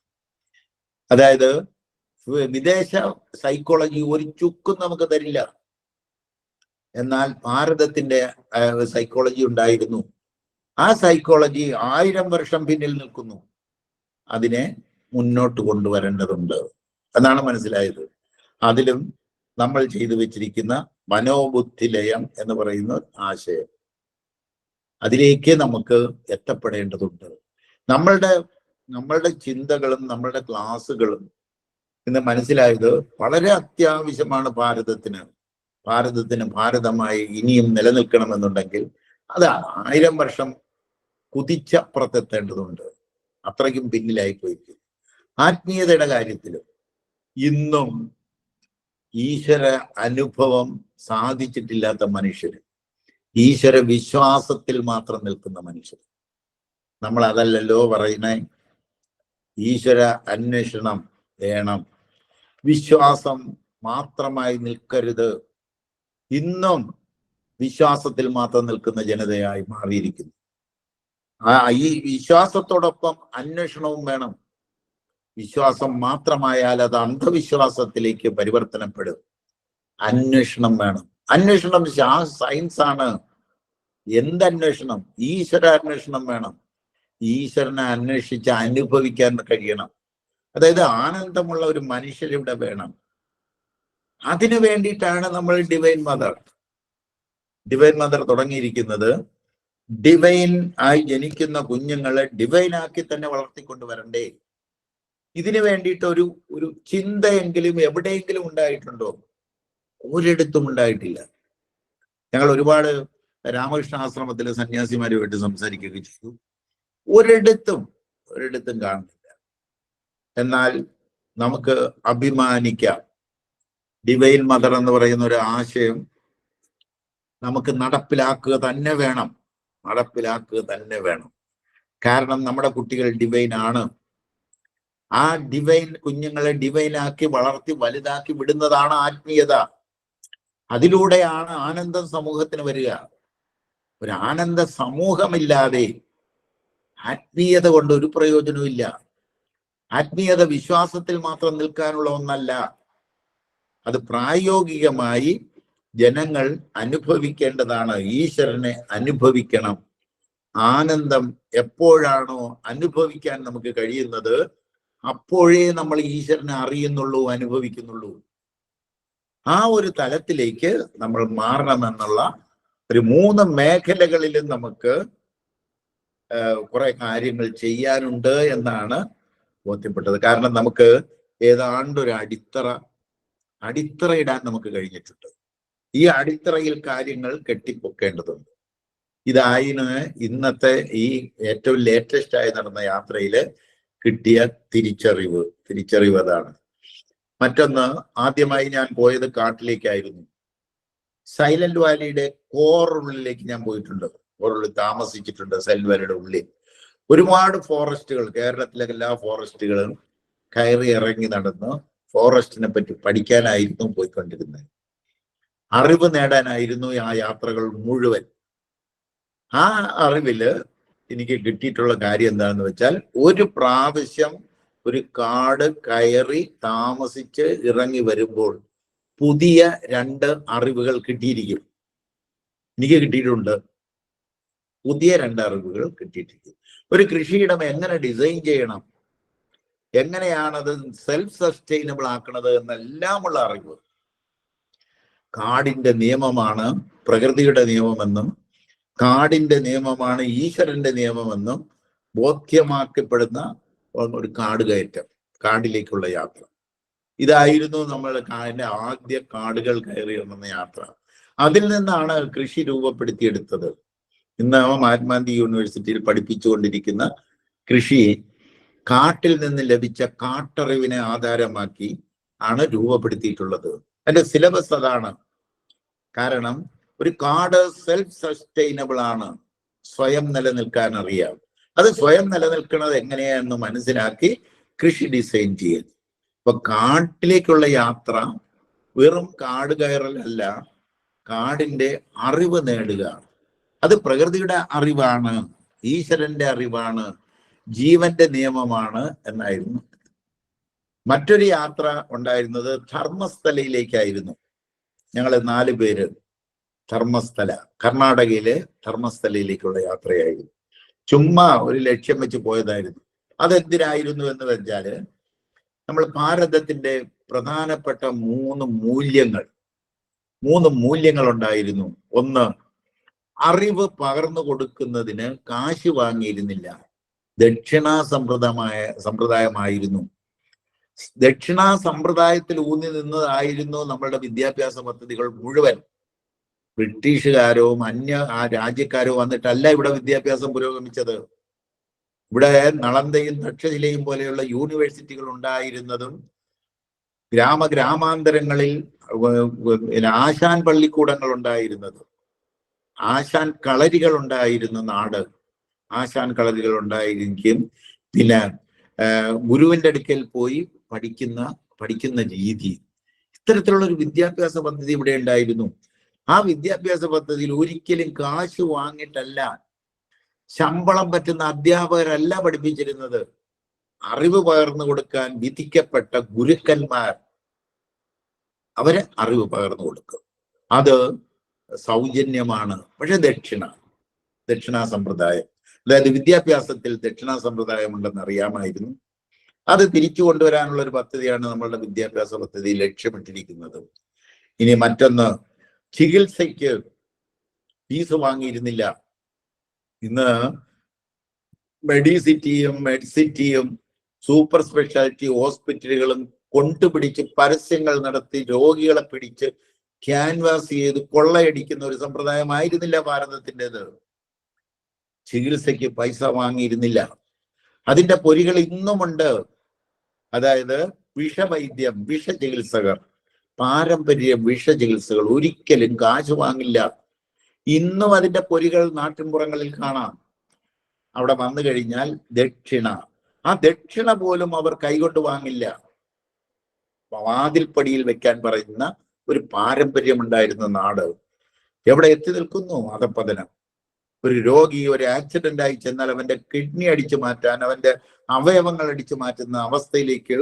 അതായത് വിദേശ സൈക്കോളജി ഒരു ചുക്കും നമുക്ക് തരില്ല. എന്നാൽ ഭാരതത്തിന്റെ സൈക്കോളജി ഉണ്ടായിരുന്നു. ആ സൈക്കോളജി 1000 വർഷം പിന്നിൽ നിൽക്കുന്നു. അതിനെ മുന്നോട്ട് കൊണ്ടുവരേണ്ടതുണ്ട് എന്നാണ് മനസ്സിലായത്. അതിലും നമ്മൾ ചെയ്തു വെച്ചിരിക്കുന്ന മനോബുദ്ധി ലയം എന്ന് പറയുന്ന ആശയം, അതിലേക്ക് നമുക്ക് എത്തപ്പെടേണ്ടതുണ്ട്. നമ്മളുടെ ചിന്തകളും നമ്മളുടെ ക്ലാസ്സുകളും ഇന്ന് മനസ്സിലായത് വളരെ അത്യാവശ്യമാണ്. ഭാരതമായി ഇനിയും നിലനിൽക്കണമെന്നുണ്ടെങ്കിൽ അത് 1000 വർഷം കുതിച്ചപ്പുറത്തെത്തേണ്ടതുണ്ട്. അത്രയ്ക്കും പിന്നിലായി പോയിരിക്കും. ആത്മീയതയുടെ കാര്യത്തിലും ഇന്നും ഈശ്വര അനുഭവം സാധിച്ചിട്ടില്ലാത്ത മനുഷ്യർ, ഈശ്വര വിശ്വാസത്തിൽ മാത്രം നിൽക്കുന്ന മനുഷ്യർ. നമ്മൾ അതല്ലല്ലോ പറയുന്നേ. ഈശ്വര അന്വേഷണം വേണം, വിശ്വാസം മാത്രമായി നിൽക്കരുത്. ഇന്നും വിശ്വാസത്തിൽ മാത്രം നിൽക്കുന്ന ജനതയായി മാറിയിരിക്കുന്നു. ഈ വിശ്വാസത്തോടൊപ്പം അന്വേഷണവും വേണം. വിശ്വാസം മാത്രമായാൽ അത് അന്ധവിശ്വാസത്തിലേക്ക് പരിവർത്തനപ്പെടും. അന്വേഷണം വേണം. അന്വേഷണം സയൻസ് ആണ്. എന്തന്വേഷണം? ഈശ്വര അന്വേഷണം വേണം. ഈശ്വരനെ അന്വേഷിച്ച് അനുഭവിക്കാൻ കഴിയണം. അതായത് ആനന്ദമുള്ള ഒരു മനുഷ്യരിവിടെ വേണം. അതിനു വേണ്ടിയിട്ടാണ് നമ്മൾ ഡിവൈൻ മദർ തുടങ്ങിയിരിക്കുന്നത്. ഡിവൈൻ ആയി ജനിക്കുന്ന കുഞ്ഞുങ്ങളെ ഡിവൈൻ ആക്കി തന്നെ വളർത്തിക്കൊണ്ടുവരണ്ടേ? ഇതിനു വേണ്ടിയിട്ട് ഒരു ചിന്തയെങ്കിലും എവിടെയെങ്കിലും ഉണ്ടായിട്ടുണ്ടോ? ഒരിടത്തും ഉണ്ടായിട്ടില്ല. ഞങ്ങൾ ഒരുപാട് രാമകൃഷ്ണ ആശ്രമത്തിലെ സന്യാസിമാരുമായിട്ട് സംസാരിക്കുകയൊക്കെ ചെയ്തു. ഒരിടത്തും കാണുന്നില്ല. എന്നാൽ നമുക്ക് അഭിമാനിക്കാം. ഡിവൈൻ മദർ എന്ന് പറയുന്ന ഒരു ആശയം നമുക്ക് നടപ്പിലാക്കുക തന്നെ വേണം. കാരണം നമ്മുടെ കുട്ടികൾ ഡിവൈൻ ആണ്. ആ ഡിവൈൻ കുഞ്ഞുങ്ങളെ ഡിവൈനാക്കി വളർത്തി വലുതാക്കി വിടുന്നതാണ് ആത്മീയത. അതിലൂടെയാണ് ആനന്ദം സമൂഹത്തിന് വരിക. ഒരു ആനന്ദ സമൂഹമില്ലാതെ ആത്മീയത കൊണ്ട് ഒരു പ്രയോജനവും ഇല്ല. ആത്മീയത വിശ്വാസത്തിൽ മാത്രം നിൽക്കാനുള്ള ഒന്നല്ല. അത് പ്രായോഗികമായി ജനങ്ങൾ അനുഭവിക്കേണ്ടതാണ്. ഈശ്വരനെ അനുഭവിക്കണം. ആനന്ദം എപ്പോഴാണോ അനുഭവിക്കാൻ നമുക്ക് കഴിയുന്നത്, അപ്പോഴേ നമ്മൾ ഈശ്വരനെ അറിയുന്നുള്ളൂ, അനുഭവിക്കുന്നുള്ളൂ. ആ ഒരു തലത്തിലേക്ക് നമ്മൾ മാറണമെന്നുള്ള ഒരു 3 മേഖലകളിലും നമുക്ക് കുറെ കാര്യങ്ങൾ ചെയ്യാനുണ്ട് എന്നാണ് ബോധ്യപ്പെട്ടത്. കാരണം നമുക്ക് ഏതാണ്ട് ഒരു അടിത്തറയിടാൻ നമുക്ക് കഴിഞ്ഞിട്ടുണ്ട്. ഈ അടിത്തറയിൽ കാര്യങ്ങൾ കെട്ടിപ്പൊക്കേണ്ടതുണ്ട്. ഇതായിന് ഇന്നത്തെ ഈ ഏറ്റവും ലേറ്റസ്റ്റ് ആയി നടന്ന യാത്രയിൽ കിട്ടിയ തിരിച്ചറിവ് അതാണ്. മറ്റൊന്ന്, ആദ്യമായി ഞാൻ പോയത് കാട്ടിലേക്കായിരുന്നു. സൈലന്റ് വാലിയുടെ കോറുള്ളിലേക്ക് ഞാൻ പോയിട്ടുണ്ട്, കോറുള്ളിൽ താമസിച്ചിട്ടുണ്ട്. സൈലന്റ് വാലിയുടെ ഉള്ളിൽ ഒരുപാട് ഫോറസ്റ്റുകൾ, കേരളത്തിലെ എല്ലാ ഫോറസ്റ്റുകളും കയറി ഇറങ്ങി നടന്ന് ഫോറസ്റ്റിനെ പറ്റി പഠിക്കാനായിരുന്നു പോയിക്കൊണ്ടിരുന്നത്. അറിവ് നേടാനായിരുന്നു ആ യാത്രകൾ മുഴുവൻ. ആ അറിവില് എനിക്ക് കിട്ടിയിട്ടുള്ള കാര്യം എന്താണെന്ന് വെച്ചാൽ, ഒരു പ്രാവശ്യം ഒരു കാട് കയറി താമസിച്ച് ഇറങ്ങി വരുമ്പോൾ പുതിയ 2 അറിവുകൾ കിട്ടിയിരിക്കും. എനിക്ക് കിട്ടിയിട്ടുണ്ട്, പുതിയ 2 അറിവുകൾ കിട്ടിയിട്ടിരിക്കും. ഒരു കൃഷിയിടം എങ്ങനെ ഡിസൈൻ ചെയ്യണം, എങ്ങനെയാണത് സെൽഫ് സസ്റ്റൈനബിൾ ആക്കണത് എന്നെല്ലാമുള്ള അറിവ്. കാടിന്റെ നിയമമാണ് പ്രകൃതിയുടെ നിയമമെന്നും കാടിന്റെ നിയമമാണ് ഈശ്വരന്റെ നിയമമെന്നും ബോധ്യമാക്കപ്പെടുന്ന ഒരു കാട് കയറ്റം, കാടിലേക്കുള്ള യാത്ര. ഇതായിരുന്നു നമ്മൾ ആദ്യ കാടുകൾ കയറി ഇറങ്ങുന്ന യാത്ര. അതിൽ നിന്നാണ് കൃഷി രൂപപ്പെടുത്തിയെടുത്തത്. ഇന്ന് മഹാത്മാഗാന്ധി യൂണിവേഴ്സിറ്റിയിൽ പഠിപ്പിച്ചുകൊണ്ടിരിക്കുന്ന കൃഷി കാട്ടിൽ നിന്ന് ലഭിച്ച കാട്ടറിവിനെ ആധാരമാക്കി ആണ് രൂപപ്പെടുത്തിയിട്ടുള്ളത്. അതിന്റെ സിലബസ് അതാണ്. കാരണം ഒരു കാട് സെൽഫ് സസ്റ്റൈനബിൾ ആണ്, സ്വയം നിലനിൽക്കാൻ അറിയാം. അത് സ്വയം നിലനിൽക്കുന്നത് എങ്ങനെയാണെന്ന് മനസ്സിലാക്കി കൃഷി ഡിസൈൻ ചെയ്യുക. അപ്പൊ കാട്ടിലേക്കുള്ള യാത്ര വെറും കാട് കയറലല്ല, കാടിന്റെ അറിവ് നേടുക. അത് പ്രകൃതിയുടെ അറിവാണ്, ഈശ്വരന്റെ അറിവാണ്, ജീവന്റെ നിയമമാണ് എന്നായിരുന്നു. മറ്റൊരു യാത്ര ഉണ്ടായിരുന്നത് ധർമ്മസ്ഥലയിലേക്കായിരുന്നു. ഞങ്ങൾ 4 പേര് ധർമ്മസ്ഥല, കർണാടകയിലെ ധർമ്മസ്ഥലയിലേക്കുള്ള യാത്രയായിരുന്നു. ചുമ്മാ ഒരു ലക്ഷ്യം വെച്ച് പോയതായിരുന്നു. അതെന്തിനായിരുന്നു എന്ന് വെച്ചാല്, നമ്മൾ ഭാരതത്തിന്റെ പ്രധാനപ്പെട്ട 3 മൂല്യങ്ങൾ ഉണ്ടായിരുന്നു. ഒന്ന്, അറിവ് പകർന്നു കൊടുക്കുന്നതിന് കാശ് വാങ്ങിയിരുന്നില്ല, ദക്ഷിണാ സമ്പ്രദായമായിരുന്നു. ദക്ഷിണാ സമ്പ്രദായത്തിൽ ഊന്നി നിന്നതായിരുന്നു നമ്മളുടെ വിദ്യാഭ്യാസ പദ്ധതികൾ മുഴുവൻ. ബ്രിട്ടീഷുകാരോ ആ രാജ്യക്കാരോ വന്നിട്ടല്ല ഇവിടെ വിദ്യാഭ്യാസം പുരോഗമിച്ചത്. ഇവിടെ നളന്തയും തക്ഷശിലയും പോലെയുള്ള യൂണിവേഴ്സിറ്റികൾ ഉണ്ടായിരുന്നതും ഗ്രാമാന്തരങ്ങളിൽ ആശാൻ പള്ളിക്കൂടങ്ങൾ ഉണ്ടായിരുന്നതും ആശാൻ കളരികൾ ഉണ്ടായിരുന്ന നാട്, ആശാൻ കളരികൾ ഉണ്ടായിരിക്കും. പിന്നെ ഗുരുവിന്റെ അടുക്കൽ പോയി പഠിക്കുന്ന രീതി, ഇത്തരത്തിലുള്ള ഒരു വിദ്യാഭ്യാസ പദ്ധതി ഇവിടെ ഉണ്ടായിരുന്നു. ആ വിദ്യാഭ്യാസ പദ്ധതിയിൽ ഒരിക്കലും കാശ് വാങ്ങിയിട്ടല്ല, ശമ്പളം പറ്റുന്ന അധ്യാപകരല്ല പഠിപ്പിച്ചിരുന്നത്. അറിവ് പകർന്നു കൊടുക്കാൻ വിധിക്കപ്പെട്ട ഗുരുക്കന്മാർ, അവര് അറിവ് പകർന്നു കൊടുക്കും. അത് സൗജന്യമാണ്. പക്ഷെ ദക്ഷിണാ സമ്പ്രദായം, അതായത് വിദ്യാഭ്യാസത്തിൽ ദക്ഷിണാ സമ്പ്രദായം ഉണ്ടെന്ന് അറിയാമായിരുന്നു. അത് തിരിച്ചു കൊണ്ടുവരാനുള്ള ഒരു പദ്ധതിയാണ് നമ്മളുടെ വിദ്യാഭ്യാസ പദ്ധതി ലക്ഷ്യമിട്ടിരിക്കുന്നത്. ഇനി മറ്റൊന്ന്, ചികിത്സയ്ക്ക് ഫീസ് വാങ്ങിയിരുന്നില്ല. ഇന്ന് മെഡ്സിറ്റിയും സൂപ്പർ സ്പെഷ്യാലിറ്റി ഹോസ്പിറ്റലുകളും കൊണ്ടുപിടിച്ച് പരസ്യങ്ങൾ നടത്തി രോഗികളെ പിടിച്ച് ക്യാൻവാസ് ചെയ്ത് കൊള്ളയടിക്കുന്ന ഒരു സമ്പ്രദായമായിരുന്നില്ല ഭാരതത്തിൻ്റെത്. ചികിത്സയ്ക്ക് പൈസ വാങ്ങിയിരുന്നില്ല. അതിന്റെ പൊരികൾ ഇന്നുമുണ്ട്. അതായത് വിഷവൈദ്യം, വിഷചികിത്സകർ, പാരമ്പര്യ വിഷചികിത്സകൾ ഒരിക്കലും കാശ് വാങ്ങില്ല. ഇന്നും അതിന്റെ പൊരികൾ നാട്ടിൻപുറങ്ങളിൽ കാണാം. അവിടെ വന്നു കഴിഞ്ഞാൽ ആ ദക്ഷിണ പോലും അവർ കൈകൊണ്ട് വാങ്ങില്ല. വാതിൽപ്പടിയിൽ വെക്കാൻ പറയുന്ന ഒരു പാരമ്പര്യം ഉണ്ടായിരുന്ന നാട് എവിടെ എത്തി നിൽക്കുന്നു? അധപ്പതനം. ഒരു രോഗി ഒരു ആക്സിഡന്റ് ആയി ചെന്നാൽ അവന്റെ കിഡ്നി അടിച്ചു മാറ്റാൻ, അവന്റെ അവയവങ്ങൾ അടിച്ചു മാറ്റുന്ന അവസ്ഥയിലേക്ക്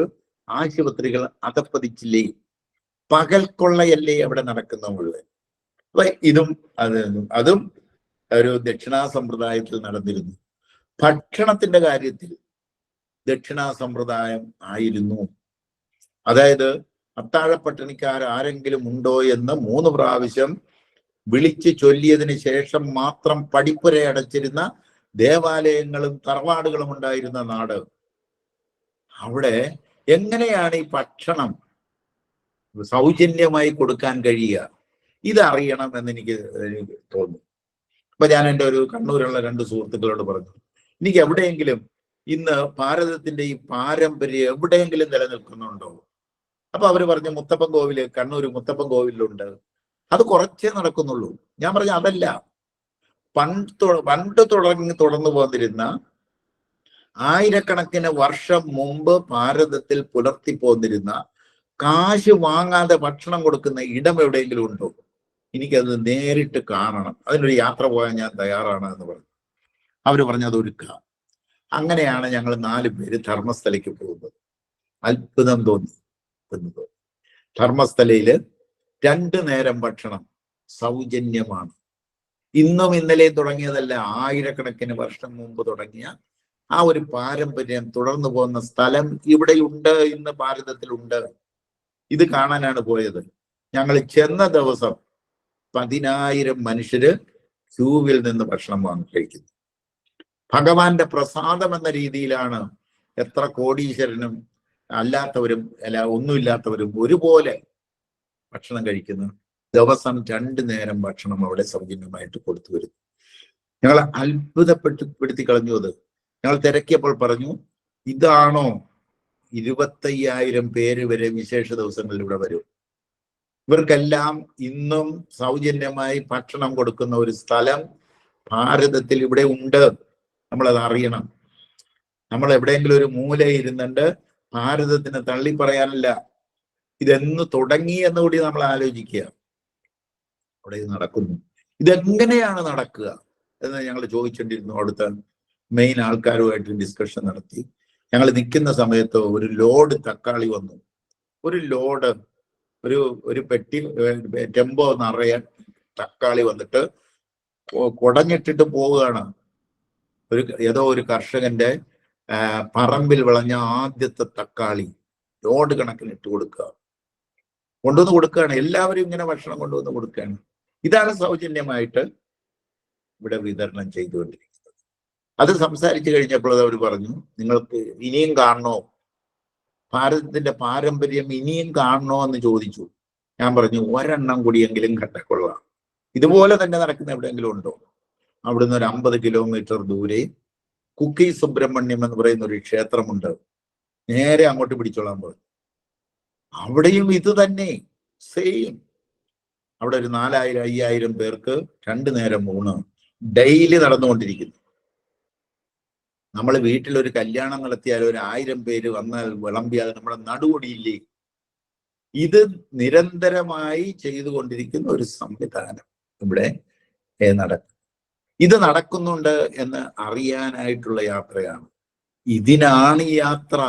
ആശുപത്രികൾ അധപ്പതിച്ചില്ലേ? പകൽക്കൊള്ളയല്ലേ അവിടെ നടക്കുന്ന മുഴുവൻ. അപ്പൊ അതും ഒരു ദക്ഷിണാ സമ്പ്രദായത്തിൽ നടന്നിരുന്നു. ഭക്ഷണത്തിന്റെ കാര്യത്തിൽ ദക്ഷിണാ സമ്പ്രദായം ആയിരുന്നു. അതായത് അത്താഴപ്പട്ടിണിക്കാർ ആരെങ്കിലും ഉണ്ടോ എന്ന് 3 പ്രാവശ്യം വിളിച്ചു ചൊല്ലിയതിന് ശേഷം മാത്രം പടിപ്പുര അടച്ചിരുന്ന ദേവാലയങ്ങളും തറവാടുകളും ഉണ്ടായിരുന്ന നാട്. അവിടെ എങ്ങനെയാണ് ഈ ഭക്ഷണം സൗജന്യമായി കൊടുക്കാൻ കഴിയുക? ഇതറിയണം എന്ന് എനിക്ക് തോന്നുന്നു. അപ്പൊ ഞാൻ എൻ്റെ ഒരു കണ്ണൂരുള്ള 2 സുഹൃത്തുക്കളോട് പറഞ്ഞു, എനിക്ക് എവിടെയെങ്കിലും ഇന്ന് ഭാരതത്തിന്റെ ഈ പാരമ്പര്യം എവിടെയെങ്കിലും നിലനിൽക്കുന്നുണ്ടോ? അപ്പൊ അവര് പറഞ്ഞു മുത്തപ്പൻ കോവില്, കണ്ണൂർ മുത്തപ്പൻ കോവിലുണ്ട്, അത് കുറച്ചേ നടക്കുന്നുള്ളൂ. ഞാൻ പറഞ്ഞു അതല്ല, പണ്ട് തുടർന്നു പോന്നിരുന്ന ആയിരക്കണക്കിന് വർഷം മുമ്പ് ഭാരതത്തിൽ പുലർത്തി പോന്നിരുന്ന കാശ് വാങ്ങാതെ ഭക്ഷണം കൊടുക്കുന്ന ഇടം എവിടെയെങ്കിലും ഉണ്ടോ? എനിക്കത് നേരിട്ട് കാണണം, അതിനൊരു യാത്ര പോകാൻ ഞാൻ തയ്യാറാണ് എന്ന് പറഞ്ഞു. അവര് പറഞ്ഞു അത് ഒരുക്കുക. അങ്ങനെയാണ് ഞങ്ങൾ 4 പേര് ധർമ്മസ്ഥലയ്ക്ക് പോകുന്നത്. അത്ഭുതം തോന്നി. ധർമ്മസ്ഥലയില് 2 നേരം ഭക്ഷണം സൗജന്യമാണ്. ഇന്നും ഇന്നലെയും തുടങ്ങിയതല്ല, ആയിരക്കണക്കിന് വർഷം മുമ്പ് തുടങ്ങിയ ആ ഒരു പാരമ്പര്യം തുടർന്നു പോകുന്ന സ്ഥലം ഇവിടെയുണ്ട്, ഇന്ന് ഭാരതത്തിലുണ്ട്. ഇത് കാണാനാണ് പോയത്. ഞങ്ങൾ ചെന്ന ദിവസം 10,000 മനുഷ്യര് ക്യൂവിൽ നിന്ന് ഭക്ഷണം വാങ്ങി കഴിക്കുന്നു. ഭഗവാന്റെ പ്രസാദം എന്ന രീതിയിലാണ് എത്ര കോടീശ്വരനും അല്ലാത്തവരും ഒന്നുമില്ലാത്തവരും ഒരുപോലെ ഭക്ഷണം കഴിക്കുന്നു. ദിവസം 2 നേരം ഭക്ഷണം അവിടെ സൗജന്യമായിട്ട് കൊടുത്തു വരുന്നു. ഞങ്ങൾ അത്ഭുതപ്പെടുത്തി കളഞ്ഞു. അത് ഞങ്ങൾ തിരക്കിയപ്പോൾ പറഞ്ഞു, ഇതാണോ 25,000 പേര് വരെ വിശേഷ ദിവസങ്ങളിൽ ഇവിടെ വരും. ഇവർക്കെല്ലാം ഇന്നും സൗജന്യമായി ഭക്ഷണം കൊടുക്കുന്ന ഒരു സ്ഥലം ഭാരതത്തിൽ ഇവിടെ ഉണ്ട്. നമ്മളത് അറിയണം. നമ്മൾ എവിടെയെങ്കിലും ഒരു മൂലയിൽ ഇരുന്നുണ്ട് ഭാരതത്തിന് തള്ളി പറയാനല്ല, ഇതെന്ന് തുടങ്ങി എന്നുകൂടി നമ്മൾ ആലോചിക്കുക. അവിടെ ഇത് നടക്കുന്നു. ഇതെങ്ങനെയാണ് നടക്കുക എന്ന് ഞങ്ങൾ ചോദിച്ചുകൊണ്ടിരുന്നു. അവിടുത്തെ മെയിൻ ആൾക്കാരുമായിട്ട് ഡിസ്കഷൻ നടത്തി. ഞങ്ങൾ നിൽക്കുന്ന സമയത്ത് ഒരു ലോഡ് തക്കാളി വന്നു. ഒരു ലോഡ്, ഒരു പെട്ടി ടെമ്പോ നിറയെ തക്കാളി വന്നിട്ട് കുടഞ്ഞിട്ടിട്ട് പോവുകയാണ്. ഏതോ ഒരു കർഷകന്റെ പറമ്പിൽ വിളഞ്ഞ ആദ്യത്തെ തക്കാളി ലോഡ് കണക്കിന് ഇട്ട് കൊടുക്കുക, കൊണ്ടുവന്ന് കൊടുക്കുകയാണ്. എല്ലാവരും ഇങ്ങനെ ഭക്ഷണം കൊണ്ടുവന്ന് കൊടുക്കുകയാണ്. ഇതാണ് സൗജന്യമായിട്ട് ഇവിടെ വിതരണം ചെയ്തുകൊണ്ടിരിക്കുന്നത്. അത് സംസാരിച്ചു കഴിഞ്ഞപ്പോൾ അവർ പറഞ്ഞു, നിങ്ങൾക്ക് ഇനിയും കാണണോ, ഭാരതത്തിന്റെ പാരമ്പര്യം ഇനിയും കാണണോ എന്ന് ചോദിച്ചു. ഞാൻ പറഞ്ഞു, ഒരെണ്ണം കൂടിയെങ്കിലും കണ്ടക്കൊള്ളാം. ഇതുപോലെ തന്നെ നടക്കുന്ന എവിടെയെങ്കിലും ഉണ്ടോ? അവിടുന്ന് ഒരു 50 കിലോമീറ്റർ ദൂരെ കുക്കി സുബ്രഹ്മണ്യം എന്ന് പറയുന്ന ഒരു ക്ഷേത്രമുണ്ട്. നേരെ അങ്ങോട്ട് പിടിച്ചോളാൻ പറഞ്ഞു. അവിടെയും ഇത് തന്നെ സെയിം. അവിടെ ഒരു 4,000-5,000 പേർക്ക് 2 നേരം ഊണ് ഡെയിലി നടന്നുകൊണ്ടിരിക്കുന്നു. നമ്മൾ വീട്ടിലൊരു കല്യാണം നടത്തിയാൽ ഒരു 1000 പേര് വന്നാൽ വിളമ്പിയാൽ നമ്മുടെ നടുവൊടിയില്ലേ? ഇത് നിരന്തരമായി ചെയ്തുകൊണ്ടിരിക്കുന്ന ഒരു സംവിധാനം ഇവിടെ നടക്കും. ഇത് നടക്കുന്നുണ്ട് എന്ന് അറിയാനായിട്ടുള്ള യാത്രയാണ്. ഇതിനാണ് യാത്ര,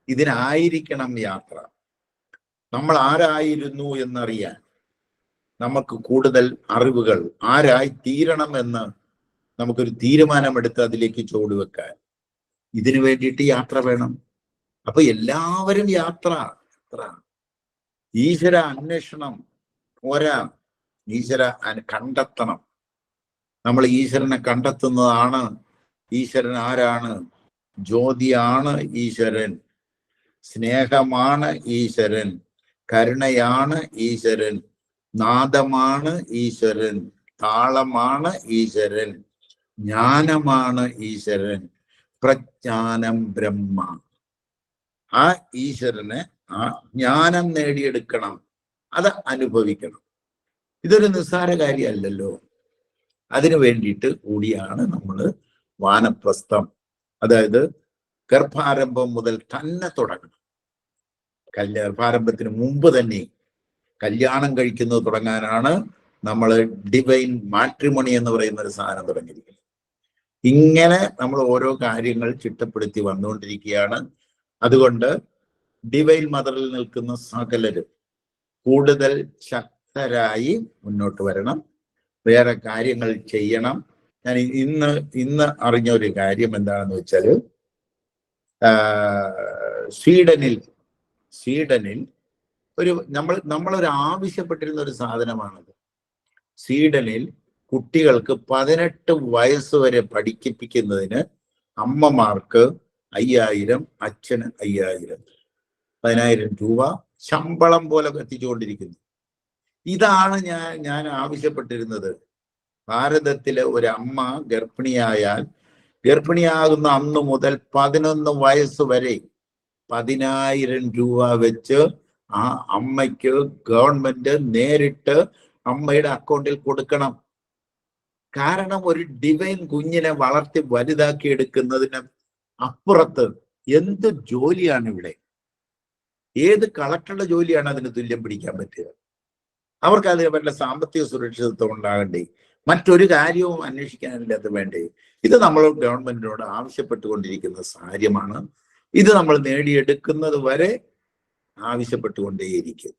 ഇതിനായിരിക്കണം യാത്ര. നമ്മൾ ആരായിരുന്നു എന്നറിയാൻ, നമുക്ക് കൂടുതൽ അറിവുകൾ, ആരായി തീരണം എന്ന് നമുക്കൊരു തീരുമാനമെടുത്ത് അതിലേക്ക് ചുവടുവെക്കാൻ ഇതിനു വേണ്ടിയിട്ട് യാത്ര വേണം. അപ്പൊ എല്ലാവരും യാത്ര. ഈശ്വര അന്വേഷണം പോരാ, ഈശ്വര കണ്ടെത്തണം. നമ്മൾ ഈശ്വരനെ കണ്ടെത്തുന്നതാണ്. ഈശ്വരൻ ആരാണ്? ജ്യോതിയാണ് ഈശ്വരൻ, സ്നേഹമാണ് ഈശ്വരൻ, കരുണയാണ് ഈശ്വരൻ, നാദമാണ് ഈശ്വരൻ, താളമാണ് ഈശ്വരൻ, ജ്ഞാനമാണ് ഈശ്വരൻ, പ്രജ്ഞാനം ബ്രഹ്മ. ആ ഈശ്വരനെ, ആ ജ്ഞാനം നേടിയെടുക്കണം, അത് അനുഭവിക്കണം. ഇതൊരു നിസ്സാര കാര്യമല്ലല്ലോ. അതിനു വേണ്ടിയിട്ട് കൂടിയാണ് നമ്മൾ വാനപ്രസ്ഥം, അതായത് ഗർഭാരംഭം മുതൽ തന്നെ തുടങ്ങണം. ഗർഭാരംഭത്തിന് മുമ്പ് തന്നെ കല്യാണം കഴിക്കുന്നത് തുടങ്ങാനാണ് നമ്മൾ ഡിവൈൻ മാട്രിമോണി എന്ന് പറയുന്ന ഒരു സാധനം തുടങ്ങിയിരിക്കുന്നത്. ഇങ്ങനെ നമ്മൾ ഓരോ കാര്യങ്ങൾ ചിട്ടപ്പെടുത്തി വന്നുകൊണ്ടിരിക്കുകയാണ്. അതുകൊണ്ട് ഡിവൈൻ മദറിൽ നിൽക്കുന്ന സകലരും കൂടുതൽ ശക്തരായി മുന്നോട്ട് വരണം. വേറെ കാര്യങ്ങൾ ചെയ്യണം. ഞാൻ ഇന്ന് അറിഞ്ഞ ഒരു കാര്യം എന്താണെന്ന് വെച്ചാൽ, സ്വീഡനിൽ ഒരു നമ്മളൊരു ആവശ്യപ്പെട്ടിരുന്ന ഒരു സാധനമാണത്. സ്വീഡനിൽ കുട്ടികൾക്ക് 18 വയസ്സ് വരെ പഠിപ്പിക്കുന്നതിന് അമ്മമാർക്ക് 5000, അച്ഛന് 5000, 10,000 രൂപ ശമ്പളം പോലെ എത്തിച്ചുകൊണ്ടിരിക്കുന്നു. ഇതാണ് ഞാൻ ആവശ്യപ്പെട്ടിരുന്നത്. ഭാരതത്തിലെ ഒരു അമ്മ ഗർഭിണിയാകുന്ന അന്ന് മുതൽ 11 വയസ്സ് വരെ 10,000 രൂപ വെച്ച് ആ അമ്മയ്ക്ക് ഗവൺമെന്റ് നേരിട്ട് അമ്മയുടെ അക്കൗണ്ടിൽ കൊടുക്കണം. കാരണം ഒരു ഡിവൈൻ കുഞ്ഞിനെ വളർത്തി വലുതാക്കി എടുക്കുന്നതിന് അപ്പുറത്ത് എന്ത് ജോലിയാണ് ഇവിടെ? ഏത് കളക്ടറുടെ ജോലിയാണ് അതിന് തുല്യം പിടിക്കാൻ പറ്റുക? അവർക്ക് അതിന് വല്ല സാമ്പത്തിക സുരക്ഷിതത്വം ഉണ്ടാകണ്ടേ? മറ്റൊരു കാര്യവും അന്വേഷിക്കാനില്ലാത്ത വേണ്ടേ? ഇത് നമ്മൾ ഗവൺമെന്റിനോട് ആവശ്യപ്പെട്ടുകൊണ്ടിരിക്കുന്ന കാര്യമാണ്. ഇത് നമ്മൾ നേടിയെടുക്കുന്നത് വരെ ആവശ്യപ്പെട്ടുകൊണ്ടേയിരിക്കും.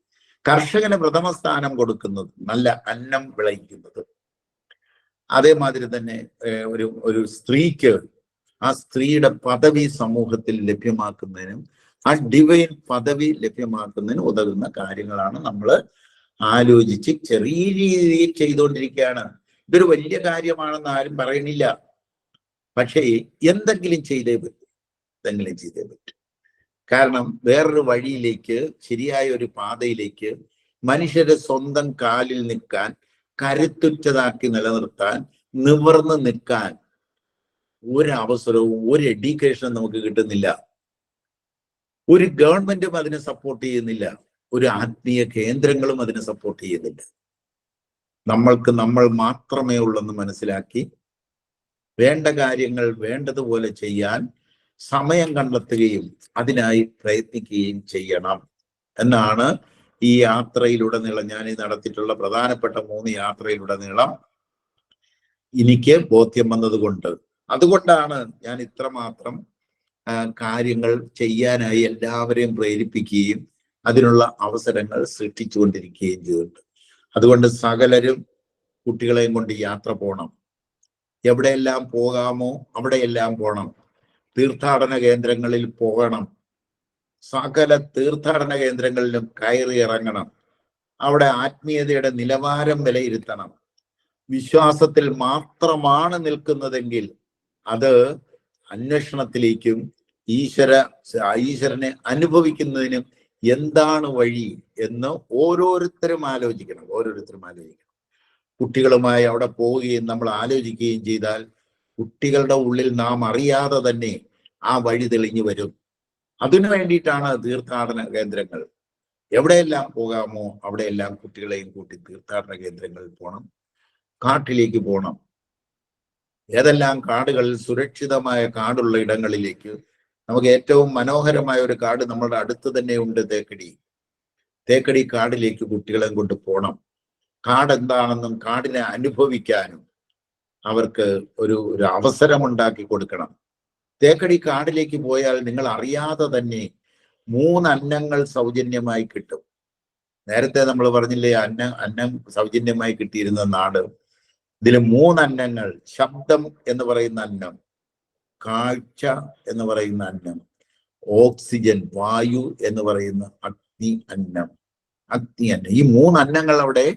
കർഷകന് പ്രഥമ സ്ഥാനം കൊടുക്കുന്നത്, നല്ല അന്നം വിളയിക്കുന്നത്. അതേമാതിരി തന്നെ ഒരു സ്ത്രീക്ക് ആ സ്ത്രീയുടെ പദവി സമൂഹത്തിൽ ലഭ്യമാക്കുന്നതിനും ആ ഡിവൈൻ പദവി ലഭ്യമാക്കുന്നതിനും ഉതകുന്ന കാര്യങ്ങളാണ് നമ്മൾ ആലോചിച്ച് ചെറിയ രീതിയിൽ ചെയ്തുകൊണ്ടിരിക്കുകയാണ്. ഇതൊരു വലിയ കാര്യമാണെന്ന് ആരും പറയണില്ല. പക്ഷേ എന്തെങ്കിലും ചെയ്തേ പറ്റൂ. കാരണം വേറൊരു വഴിയിലേക്ക്, ശരിയായ ഒരു പാതയിലേക്ക് മനുഷ്യരെ സ്വന്തം കാലിൽ നിൽക്കാൻ, കരുത്തുറ്റതാക്കി നിലനിർത്താൻ, നിവർന്ന് നിൽക്കാൻ ഒരവസരവും ഒരു എഡ്യൂക്കേഷനും നമുക്ക് കിട്ടുന്നില്ല. ഒരു ഗവൺമെന്റും അതിനെ സപ്പോർട്ട് ചെയ്യുന്നില്ല. ഒരു ആത്മീയ കേന്ദ്രങ്ങളും അതിനെ സപ്പോർട്ട് ചെയ്യുന്നില്ല. നമ്മൾക്ക് നമ്മൾ മാത്രമേ ഉള്ളെന്ന് മനസ്സിലാക്കി വേണ്ട കാര്യങ്ങൾ വേണ്ടതുപോലെ ചെയ്യാൻ സമയം കണ്ടെത്തുകയും അതിനായി പ്രയത്നിക്കുകയും ചെയ്യണം എന്നാണ് ഈ യാത്രയിലുടനീളം, ഞാൻ ഈ നടത്തിയിട്ടുള്ള പ്രധാനപ്പെട്ട 3 യാത്രയിലുടനീളം എനിക്ക് ബോധ്യം വന്നത് അതുകൊണ്ടാണ് ഞാൻ ഇത്രമാത്രം കാര്യങ്ങൾ ചെയ്യാനായി എല്ലാവരെയും പ്രേരിപ്പിക്കുകയും അതിനുള്ള അവസരങ്ങൾ സൃഷ്ടിച്ചുകൊണ്ടിരിക്കുകയും ചെയ്തിട്ടുണ്ട്. അതുകൊണ്ട് സകലരും കുട്ടികളെയും കൊണ്ട് യാത്ര പോകണം. എവിടെയെല്ലാം പോകാമോ അവിടെയെല്ലാം പോകണം. തീർത്ഥാടന കേന്ദ്രങ്ങളിൽ പോകണം. സകല തീർത്ഥാടന കേന്ദ്രങ്ങളിലും കയറി ഇറങ്ങണം. അവിടെ ആത്മീയതയുടെ നിലവാരം വിലയിരുത്തണം. വിശ്വാസത്തിൽ മാത്രമാണ് നിൽക്കുന്നതെങ്കിൽ അത് അന്വേഷണത്തിലേക്കും ഈശ്വരനെ അനുഭവിക്കുന്നതിനും എന്താണ് വഴി എന്ന് ഓരോരുത്തരും ആലോചിക്കണം. കുട്ടികളുമായി അവിടെ പോവുകയും നമ്മൾ ആലോചിക്കുകയും ചെയ്താൽ കുട്ടികളുടെ ഉള്ളിൽ നാം അറിയാതെ തന്നെ ആ വഴി തെളിഞ്ഞു വരും. അതിനു വേണ്ടിയിട്ടാണ് തീർത്ഥാടന കേന്ദ്രങ്ങൾ. എവിടെയെല്ലാം പോകാമോ അവിടെയെല്ലാം കുട്ടികളെയും കൂട്ടി തീർത്ഥാടന കേന്ദ്രങ്ങളിൽ പോകണം. കാട്ടിലേക്ക് പോകണം. ഏതെല്ലാം കാടുകളിൽ സുരക്ഷിതമായ കാടുള്ള ഇടങ്ങളിലേക്ക്, നമുക്ക് ഏറ്റവും മനോഹരമായ ഒരു കാട് നമ്മളുടെ അടുത്ത് തന്നെ ഉണ്ട്, തേക്കടി കാടിലേക്ക് കുട്ടികളെ കൊണ്ട് പോകണം. കാട് എന്താണെന്നും കാടിനെ അനുഭവിക്കാനും അവർക്ക് ഒരു അവസരം ഉണ്ടാക്കി കൊടുക്കണം. തേക്കടി കാടിലേക്ക് പോയാൽ നിങ്ങൾ അറിയാതെ തന്നെ 3 അന്നങ്ങൾ സൗജന്യമായി കിട്ടും. നേരത്തെ നമ്മൾ പറഞ്ഞില്ലേ, അന്നം സൗജന്യമായി കിട്ടിയിരുന്ന നാട്. ഇതിൽ 3 അന്നങ്ങൾ: ശബ്ദം എന്ന് പറയുന്ന അന്നം, കാഴ്ച എന്ന് പറയുന്ന അന്നം, ഓക്സിജൻ വായു എന്ന് പറയുന്ന അഗ്നി അന്നം. ഈ 3 അന്നങ്ങൾ അവിടെ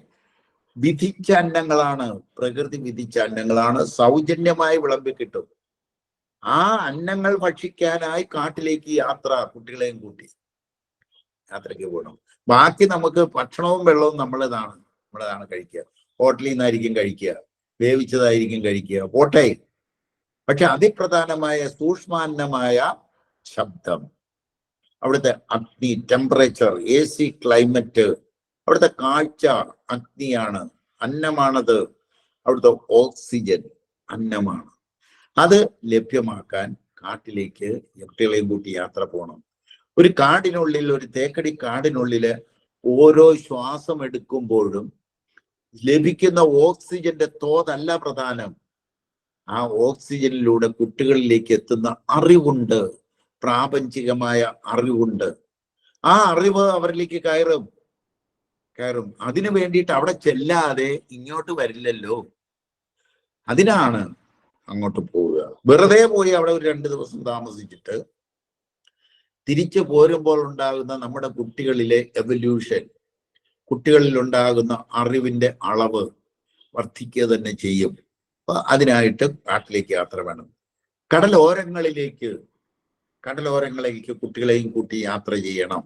വിധിച്ച അന്നങ്ങളാണ്, പ്രകൃതി വിധിച്ച അന്നങ്ങളാണ്, സൗജന്യമായി വിളമ്പി കിട്ടും. ആ അന്നങ്ങൾ ഭക്ഷിക്കാനായി കാട്ടിലേക്ക് കുട്ടികളെയും കൂട്ടി യാത്രയ്ക്ക് പോകണം. ബാക്കി നമുക്ക് ഭക്ഷണവും വെള്ളവും നമ്മളതാണ് കഴിക്കുക. ഹോട്ടലിൽ നിന്നായിരിക്കും കഴിക്കുക, വേവിച്ചതായിരിക്കും കഴിക്കുക, പോട്ടെ. പക്ഷെ അതിപ്രധാനമായ സൂക്ഷ്മാന്നമായ ശബ്ദം, അവിടുത്തെ അഗ്നി, ടെമ്പറേച്ചർ, AC ക്ലൈമറ്റ്, അവിടുത്തെ കാഴ്ച അഗ്നിയാണ്, അന്നമാണത്. അവിടുത്തെ ഓക്സിജൻ അന്നമാണ്. അത് ലഭ്യമാക്കാൻ കാട്ടിലേക്ക് കുട്ടികളെയും കൂട്ടി യാത്ര പോകണം. ഒരു കാടിനുള്ളിൽ, ഒരു തേക്കടി കാടിനുള്ളില് ഓരോ ശ്വാസം എടുക്കുമ്പോഴും ലഭിക്കുന്ന ഓക്സിജന്റെ തോതല്ല പ്രധാനം. ആ ഓക്സിജനിലൂടെ കുട്ടികളിലേക്ക് എത്തുന്ന അറിവുണ്ട്, പ്രാപഞ്ചികമായ അറിവുണ്ട്. ആ അറിവ് അവരിലേക്ക് കയറും. അതിനു വേണ്ടിയിട്ട് അവിടെ ചെല്ലാതെ ഇങ്ങോട്ട് വരില്ലല്ലോ, അതിനാണ് അങ്ങോട്ട് പോവുക. വെറുതെ പോയി അവിടെ ഒരു 2 ദിവസം താമസിച്ചിട്ട് തിരിച്ചു പോരുമ്പോൾ ഉണ്ടാകുന്ന നമ്മുടെ കുട്ടികളിലെ എവല്യൂഷൻ, കുട്ടികളിൽ ഉണ്ടാകുന്ന അറിവിന്റെ അളവ് വർദ്ധിക്കുക തന്നെ ചെയ്യും. അപ്പൊ അതിനായിട്ട് കാട്ടിലേക്ക് യാത്ര വേണം. കടലോരങ്ങളിലേക്ക് കുട്ടികളെയും കൂട്ടി യാത്ര ചെയ്യണം.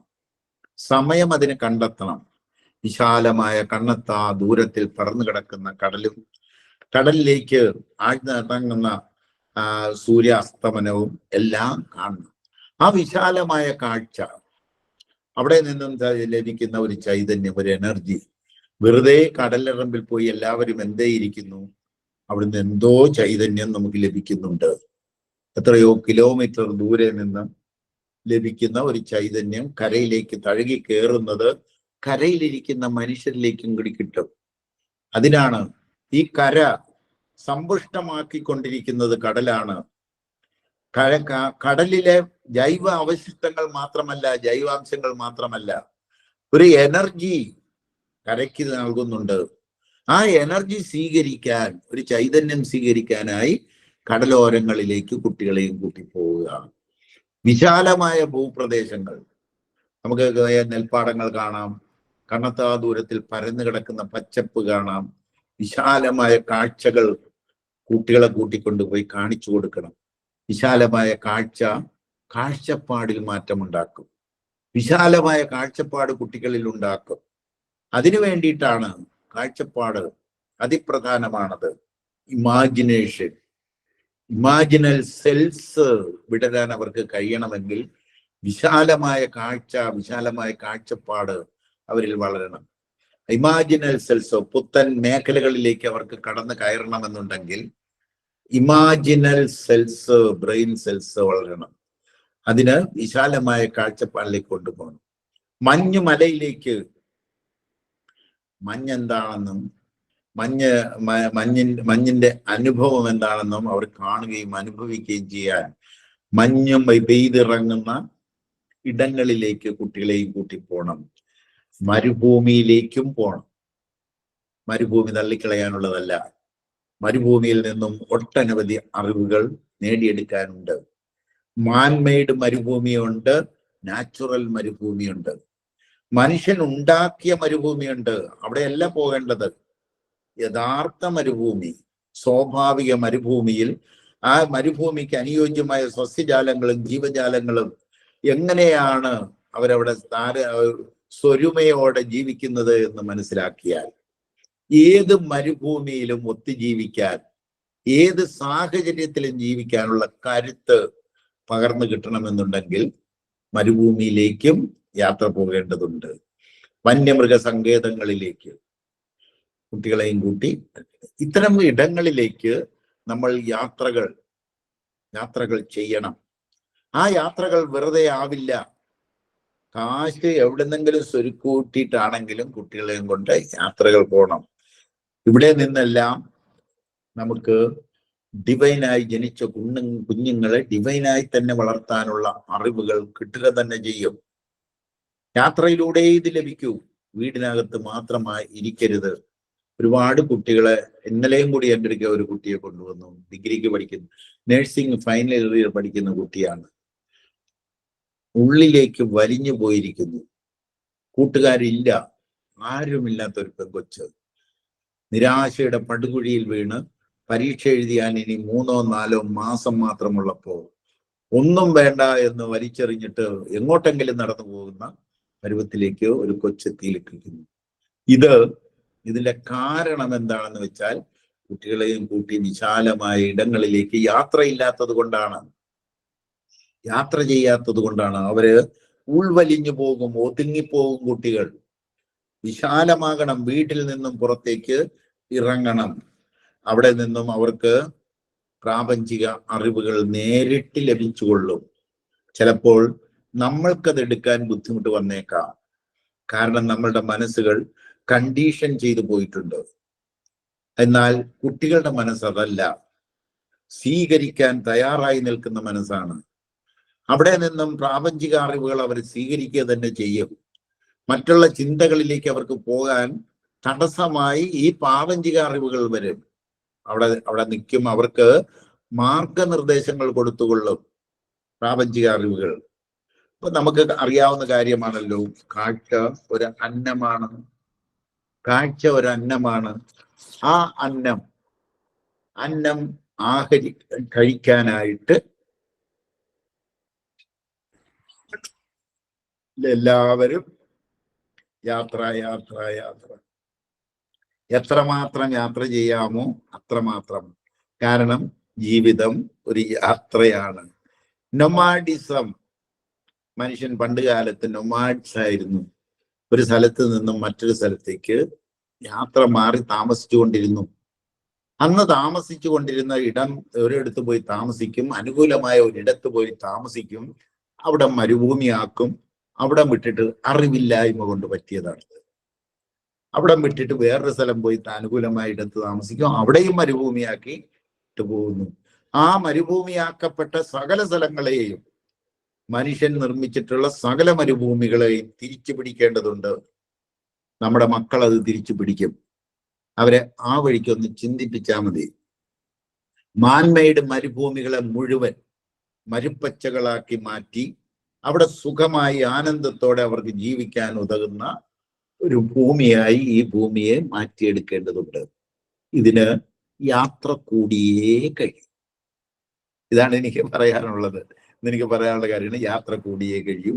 സമയം അതിന് കണ്ടെത്തണം. വിശാലമായ കണ്ണെത്താ ദൂരത്തിൽ പറന്നു കിടക്കുന്ന കടലും കടലിലേക്ക് ആഴ്ന്നിറങ്ങുന്ന സൂര്യാസ്തമനവും എല്ലാം കാണണം. ആ വിശാലമായ കാഴ്ച, അവിടെ നിന്നും ലഭിക്കുന്ന ഒരു ചൈതന്യം, ഒരു എനർജി. വെറുതെ കടലിറമ്പിൽ പോയി എല്ലാവരും എന്തേ ഇരിക്കുന്നു, അവിടുന്ന് എന്തോ ചൈതന്യം നമുക്ക് ലഭിക്കുന്നുണ്ട്. എത്രയോ കിലോമീറ്റർ ദൂരെ നിന്ന് ലഭിക്കുന്ന ഒരു ചൈതന്യം കരയിലേക്ക് തഴുകി കയറുന്നത് കരയിലിരിക്കുന്ന മനുഷ്യരിലേക്കും കൂടി കിട്ടും. അതിനാണ് ഈ കര സമ്പുഷ്ടമാക്കിക്കൊണ്ടിരിക്കുന്നത് കടലാണ്. കടലിലെ ജൈവ അവശിഷ്ടങ്ങൾ മാത്രമല്ല, ജൈവാംശങ്ങൾ മാത്രമല്ല, ഒരു എനർജി കരയ്ക്ക് നൽകുന്നുണ്ട്. ആ എനർജി സ്വീകരിക്കാൻ, ഒരു ചൈതന്യം സ്വീകരിക്കാനായി കടലോരങ്ങളിലേക്ക് കുട്ടികളെയും കൂട്ടി പോവുക. വിശാലമായ ഭൂപ്രദേശങ്ങൾ, നമുക്ക് നെൽപ്പാടങ്ങൾ കാണാം, കണ്ണത്താ ദൂരത്തിൽ പരന്നു കിടക്കുന്ന പച്ചപ്പ് കാണാം. വിശാലമായ കാഴ്ചകൾ കുട്ടികളെ കൂട്ടിക്കൊണ്ടുപോയി കാണിച്ചു കൊടുക്കണം. വിശാലമായ കാഴ്ചപ്പാടിൽ മാറ്റമുണ്ടാക്കും. വിശാലമായ കാഴ്ചപ്പാട് കുട്ടികളിൽ ഉണ്ടാക്കും. അതിനു വേണ്ടിയിട്ടാണ് കാഴ്ചപ്പാട് അതിപ്രധാനമാണത്. ഇമാജിനൽ സെൽസ് വിടരാൻ അവർക്ക് കഴിയണമെങ്കിൽ വിശാലമായ കാഴ്ചപ്പാട് അവരിൽ വളരണം. ഇമാജിനൽ സെൽസ്, പുത്തൻ മേഖലകളിലേക്ക് അവർക്ക് കടന്നു കയറണമെന്നുണ്ടെങ്കിൽ ഇമാജിനൽ സെൽസ്, ബ്രെയിൻ സെൽസ് വളരണം. അതിന് വിശാലമായ കാഴ്ചപ്പാടിലേക്ക് കൊണ്ടുപോകണം. മഞ്ഞിലേക്ക്, മഞ്ഞെന്താണെന്നും മഞ്ഞിന്റെ അനുഭവം എന്താണെന്നും അവർ കാണുകയും അനുഭവിക്കുകയും ചെയ്യാൻ മഞ്ഞും പെയ്തിറങ്ങുന്ന ഇടങ്ങളിലേക്ക് കുട്ടികളെയും കൂട്ടി പോകണം. മരുഭൂമിയിലേക്കും പോകണം. മരുഭൂമി തള്ളിക്കളയാനുള്ളതല്ല. മരുഭൂമിയിൽ നിന്നും ഒട്ടനവധി അറിവുകൾ നേടിയെടുക്കാനുണ്ട്. മാൻമെയ്ഡ് മരുഭൂമിയുണ്ട്, നാച്ചുറൽ മരുഭൂമിയുണ്ട്, മനുഷ്യൻ ഉണ്ടാക്കിയ മരുഭൂമിയുണ്ട്. അവിടെയല്ല പോകേണ്ടത്. യഥാർത്ഥ മരുഭൂമി, സ്വാഭാവിക മരുഭൂമിയിൽ ആ മരുഭൂമിക്ക് അനുയോജ്യമായ സസ്യജാലങ്ങളും ജീവജാലങ്ങളും എങ്ങനെയാണ് അവരവിടെ സ്വരുമയോടെ ജീവിക്കുന്നത് എന്ന് മനസ്സിലാക്കിയാൽ, ഏത് മരുഭൂമിയിലും ഒത്തുജീവിക്കാൻ, ഏത് സാഹചര്യത്തിലും ജീവിക്കാനുള്ള കരുത്ത് പകർന്നു കിട്ടണമെന്നുണ്ടെങ്കിൽ മരുഭൂമിയിലേക്കും യാത്ര പോകേണ്ടതുണ്ട്. വന്യമൃഗ സങ്കേതങ്ങളിലേക്ക് കുട്ടികളെയും കൂട്ടി ഇത്തരം ഇടങ്ങളിലേക്ക് നമ്മൾ യാത്രകൾ ചെയ്യണം. ആ യാത്രകൾ വെറുതെ ആവില്ല. കാശ് എവിടെന്നെങ്കിലും സ്വരുക്കൂട്ടിയിട്ടാണെങ്കിലും കുട്ടികളെയും കൊണ്ട് യാത്രകൾ പോകണം. ഇവിടെ നിന്നെല്ലാം നമുക്ക് ഡിവൈനായി ജനിച്ച കുഞ്ഞുങ്ങളെ ഡിവൈനായി തന്നെ വളർത്താനുള്ള അറിവുകൾ കിട്ടുക തന്നെ ചെയ്യും. യാത്രയിലൂടെ ഇത് ലഭിക്കൂ. വീടിനകത്ത് മാത്രമായി ഇരിക്കരുത്. ഒരുപാട് കുട്ടികളെ, ഇന്നലെയും കൂടി എൻ്റെ അടുക്ക ഒരു കുട്ടിയെ കൊണ്ടുവന്നു. ഡിഗ്രിക്ക് പഠിക്കുന്നു, നഴ്സിംഗ് ഫൈനൽ ഇയർ പഠിക്കുന്ന കുട്ടിയാണ്. ഉള്ളിലേക്ക് വലിഞ്ഞു പോയിരിക്കുന്നു. കൂട്ടുകാരില്ല, ആരുമില്ലാത്തൊരു പെങ്കൊച്ച്. നിരാശയുടെ പടുകുഴിയിൽ വീണ് പരീക്ഷ എഴുതിയാൻ ഇനി 3-4 മാസം മാത്രമുള്ളപ്പോൾ ഒന്നും വേണ്ട എന്ന് വലിച്ചെറിഞ്ഞിട്ട് എങ്ങോട്ടെങ്കിലും നടന്നു പോകുന്ന പരുവത്തിലേക്ക് ഒരു കൊച്ചെത്തിയിലിട്ടിരിക്കുന്നു. ഇതിന്റെ കാരണം എന്താണെന്ന് വെച്ചാൽ കുട്ടികളെയും കൂട്ടി വിശാലമായ ഇടങ്ങളിലേക്ക് യാത്ര ചെയ്യാത്തത് കൊണ്ടാണ്. അവര് ഉൾവലിഞ്ഞു പോകും, ഒതുങ്ങിപ്പോകും. കുട്ടികൾ വിശാലമാകണം. വീട്ടിൽ നിന്നും പുറത്തേക്ക് ഇറങ്ങണം. അവിടെ നിന്നും അവർക്ക് പ്രാപഞ്ചിക അറിവുകൾ നേരിട്ട് ലഭിച്ചുകൊള്ളും. ചിലപ്പോൾ നമ്മൾക്കത് എടുക്കാൻ ബുദ്ധിമുട്ട് വന്നേക്കാം. കാരണം നമ്മളുടെ മനസ്സുകൾ കണ്ടീഷൻ ചെയ്തു പോയിട്ടുണ്ട്. എന്നാൽ കുട്ടികളുടെ മനസ്സ് അതല്ല. സ്വീകരിക്കാൻ തയ്യാറായി നിൽക്കുന്ന മനസ്സാണ്. അവിടെ നിന്നും പ്രാപഞ്ചിക അറിവുകൾ അവർ സ്വീകരിക്കുക തന്നെ ചെയ്യും. മറ്റുള്ള ചിന്തകളിലേക്ക് അവർക്ക് പോകാൻ തടസ്സമായി ഈ പ്രാപഞ്ചിക അറിവുകൾ വരും. അവിടെ നിൽക്കും. അവർക്ക് മാർഗനിർദ്ദേശങ്ങൾ കൊടുത്തുകൊള്ളും പ്രാപഞ്ചിക അറിവുകൾ. അപ്പൊ നമുക്ക് അറിയാവുന്ന കാര്യമാണല്ലോ, കാഴ്ച ഒരു അന്നമാണ്. കാഴ്ച ഒരു അന്നമാണ്. ആ അന്നം കഴിക്കാനായിട്ട് എല്ലാവരും യാത്ര. എത്രമാത്രം യാത്ര ചെയ്യാമോ അത്രമാത്രം. കാരണം ജീവിതം ഒരു യാത്രയാണ്. നൊമാഡിസം. മനുഷ്യൻ പണ്ട് കാലത്ത് നൊമാഡ്സ് ആയിരുന്നു. ഒരു സ്ഥലത്ത് നിന്നും മറ്റൊരു സ്ഥലത്തേക്ക് യാത്ര മാറി താമസിച്ചു കൊണ്ടിരുന്നു. അന്ന് താമസിച്ചു കൊണ്ടിരുന്ന ഇടം ഒരിടത്ത് പോയി താമസിക്കും, അനുകൂലമായ ഒരിടത്ത് പോയി താമസിക്കും, അവിടെ മരുഭൂമിയാക്കും. അവിടെ വിട്ടിട്ട് അറിവില്ലായ്മ കൊണ്ട് പറ്റിയതാണ്. അവിടെ വിട്ടിട്ട് വേറൊരു സ്ഥലം പോയി അനുകൂലമായ ഇടത്ത് താമസിക്കും, അവിടെയും മരുഭൂമിയാക്കി പോകുന്നു. ആ മരുഭൂമിയാക്കപ്പെട്ട സകല സ്ഥലങ്ങളെയും, മനുഷ്യൻ നിർമ്മിച്ചിട്ടുള്ള സകല മരുഭൂമികളെയും തിരിച്ചു പിടിക്കേണ്ടതുണ്ട്. നമ്മുടെ മക്കൾ അത് തിരിച്ചു പിടിക്കും. അവരെ ആ വഴിക്കൊന്ന് ചിന്തിപ്പിച്ചാൽ മതി. മാൻമെയ്ഡ് മരുഭൂമികളെ മുഴുവൻ മരുപ്പച്ചകളാക്കി മാറ്റി അവിടെ സുഖമായി ആനന്ദത്തോടെ അവർക്ക് ജീവിക്കാൻ ഉതകുന്ന ഒരു ഭൂമിയായി ഈ ഭൂമിയെ മാറ്റിയെടുക്കേണ്ടതുണ്ട്. ഇതിന് യാത്ര കൂടിയേ കഴിയും. ഇതാണ് എനിക്ക് പറയാനുള്ളത്. എനിക്ക് പറയാനുള്ള കാര്യമാണ്, യാത്ര കൂടിയേ കഴിയും.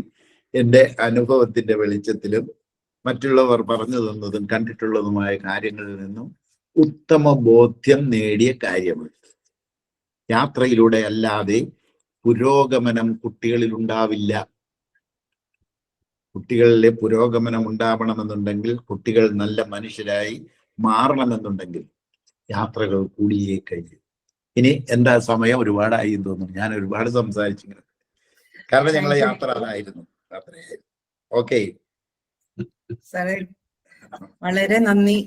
എൻ്റെ അനുഭവത്തിന്റെ വെളിച്ചത്തിലും മറ്റുള്ളവർ പറഞ്ഞു തന്നതും കണ്ടിട്ടുള്ളതുമായ കാര്യങ്ങളിൽ നിന്നും ഉത്തമ ബോധ്യം നേടിയ കാര്യമാണ്. യാത്രയിലൂടെ അല്ലാതെ പുരോഗമനം കുട്ടികളിൽ ഉണ്ടാവില്ല. കുട്ടികളിലെ പുരോഗമനം ഉണ്ടാവണമെന്നുണ്ടെങ്കിൽ, കുട്ടികൾ നല്ല മനുഷ്യരായി മാറണമെന്നുണ്ടെങ്കിൽ യാത്രകൾ കൂടിയേ കഴിയും. ഇനി എന്താ സമയം ഒരുപാടായി എന്ന് തോന്നുന്നു. ഞാൻ ഒരുപാട് സംസാരിച്ചിങ്ങനെ, കാരണം ഞങ്ങളെ യാത്ര അതായിരുന്നു. ഓക്കെ സാറേ, വളരെ നന്ദി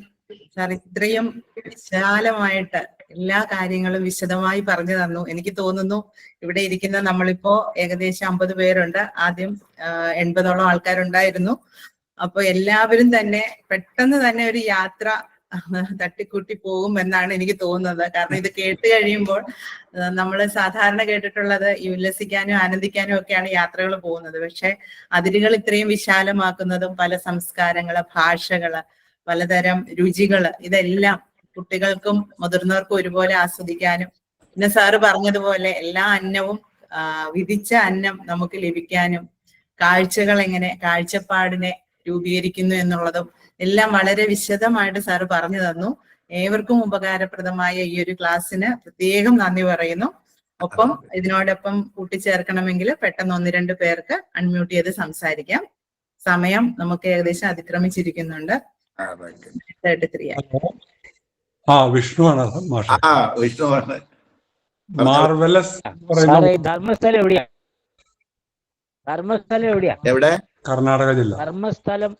സാർ. ഇത്രയും വിശാലമായിട്ട് എല്ലാ കാര്യങ്ങളും വിശദമായി പറഞ്ഞു തന്നു. എനിക്ക് തോന്നുന്നു ഇവിടെ ഇരിക്കുന്ന നമ്മളിപ്പോ ഏകദേശം 50 പേരുണ്ട്. ആദ്യം 80ഓളം ആൾക്കാരുണ്ടായിരുന്നു. അപ്പൊ എല്ലാവരും തന്നെ പെട്ടെന്ന് തന്നെ ഒരു യാത്ര തട്ടിക്കൂട്ടി പോകും എന്നാണ് എനിക്ക് തോന്നുന്നത്. കാരണം ഇത് കേട്ട് കഴിയുമ്പോൾ നമ്മൾ സാധാരണ കേട്ടിട്ടുള്ളത് ഉല്ലസിക്കാനും ആനന്ദിക്കാനും ഒക്കെയാണ് യാത്രകൾ പോകുന്നത്. പക്ഷെ അതിരുകൾ ഇത്രയും വിശാലമാക്കുന്നതും പല സംസ്കാരങ്ങള്, ഭാഷകള്, പലതരം രുചികള്, ഇതെല്ലാം കുട്ടികൾക്കും മുതിർന്നവർക്കും ഒരുപോലെ ആസ്വദിക്കാനും, പിന്നെ സാറ് പറഞ്ഞതുപോലെ എല്ലാ അന്നവും വിധിച്ച അന്നം നമുക്ക് ലഭിക്കാനും, കാഴ്ചകൾ എങ്ങനെ കാഴ്ചപ്പാടിനെ രൂപീകരിക്കുന്നു എന്നുള്ളതും എല്ലാം വളരെ വിശദമായിട്ട് സാറ് പറഞ്ഞു തന്നു. ഏവർക്കും ഉപകാരപ്രദമായ ഈ ഒരു ക്ലാസ്സിന് പ്രത്യേകം നന്ദി പറയുന്നു. ഒപ്പം ഇതിനോടൊപ്പം കൂട്ടിച്ചേർക്കണമെങ്കിൽ പെട്ടെന്ന് 1-2 പേർക്ക് അൺമ്യൂട്ട് ചെയ്ത് സംസാരിക്കാം. സമയം നമുക്ക് ഏകദേശം അതിക്രമിച്ചിരിക്കുന്നുണ്ട്. വിഷ്ണുവാണ്. വിഷ്ണുവാണ്. മാർവലസ് ധർമ്മസ്ഥലം എവിടെയാ? എവിടെ? കർണാടക ജില്ല. ധർമ്മസ്ഥലം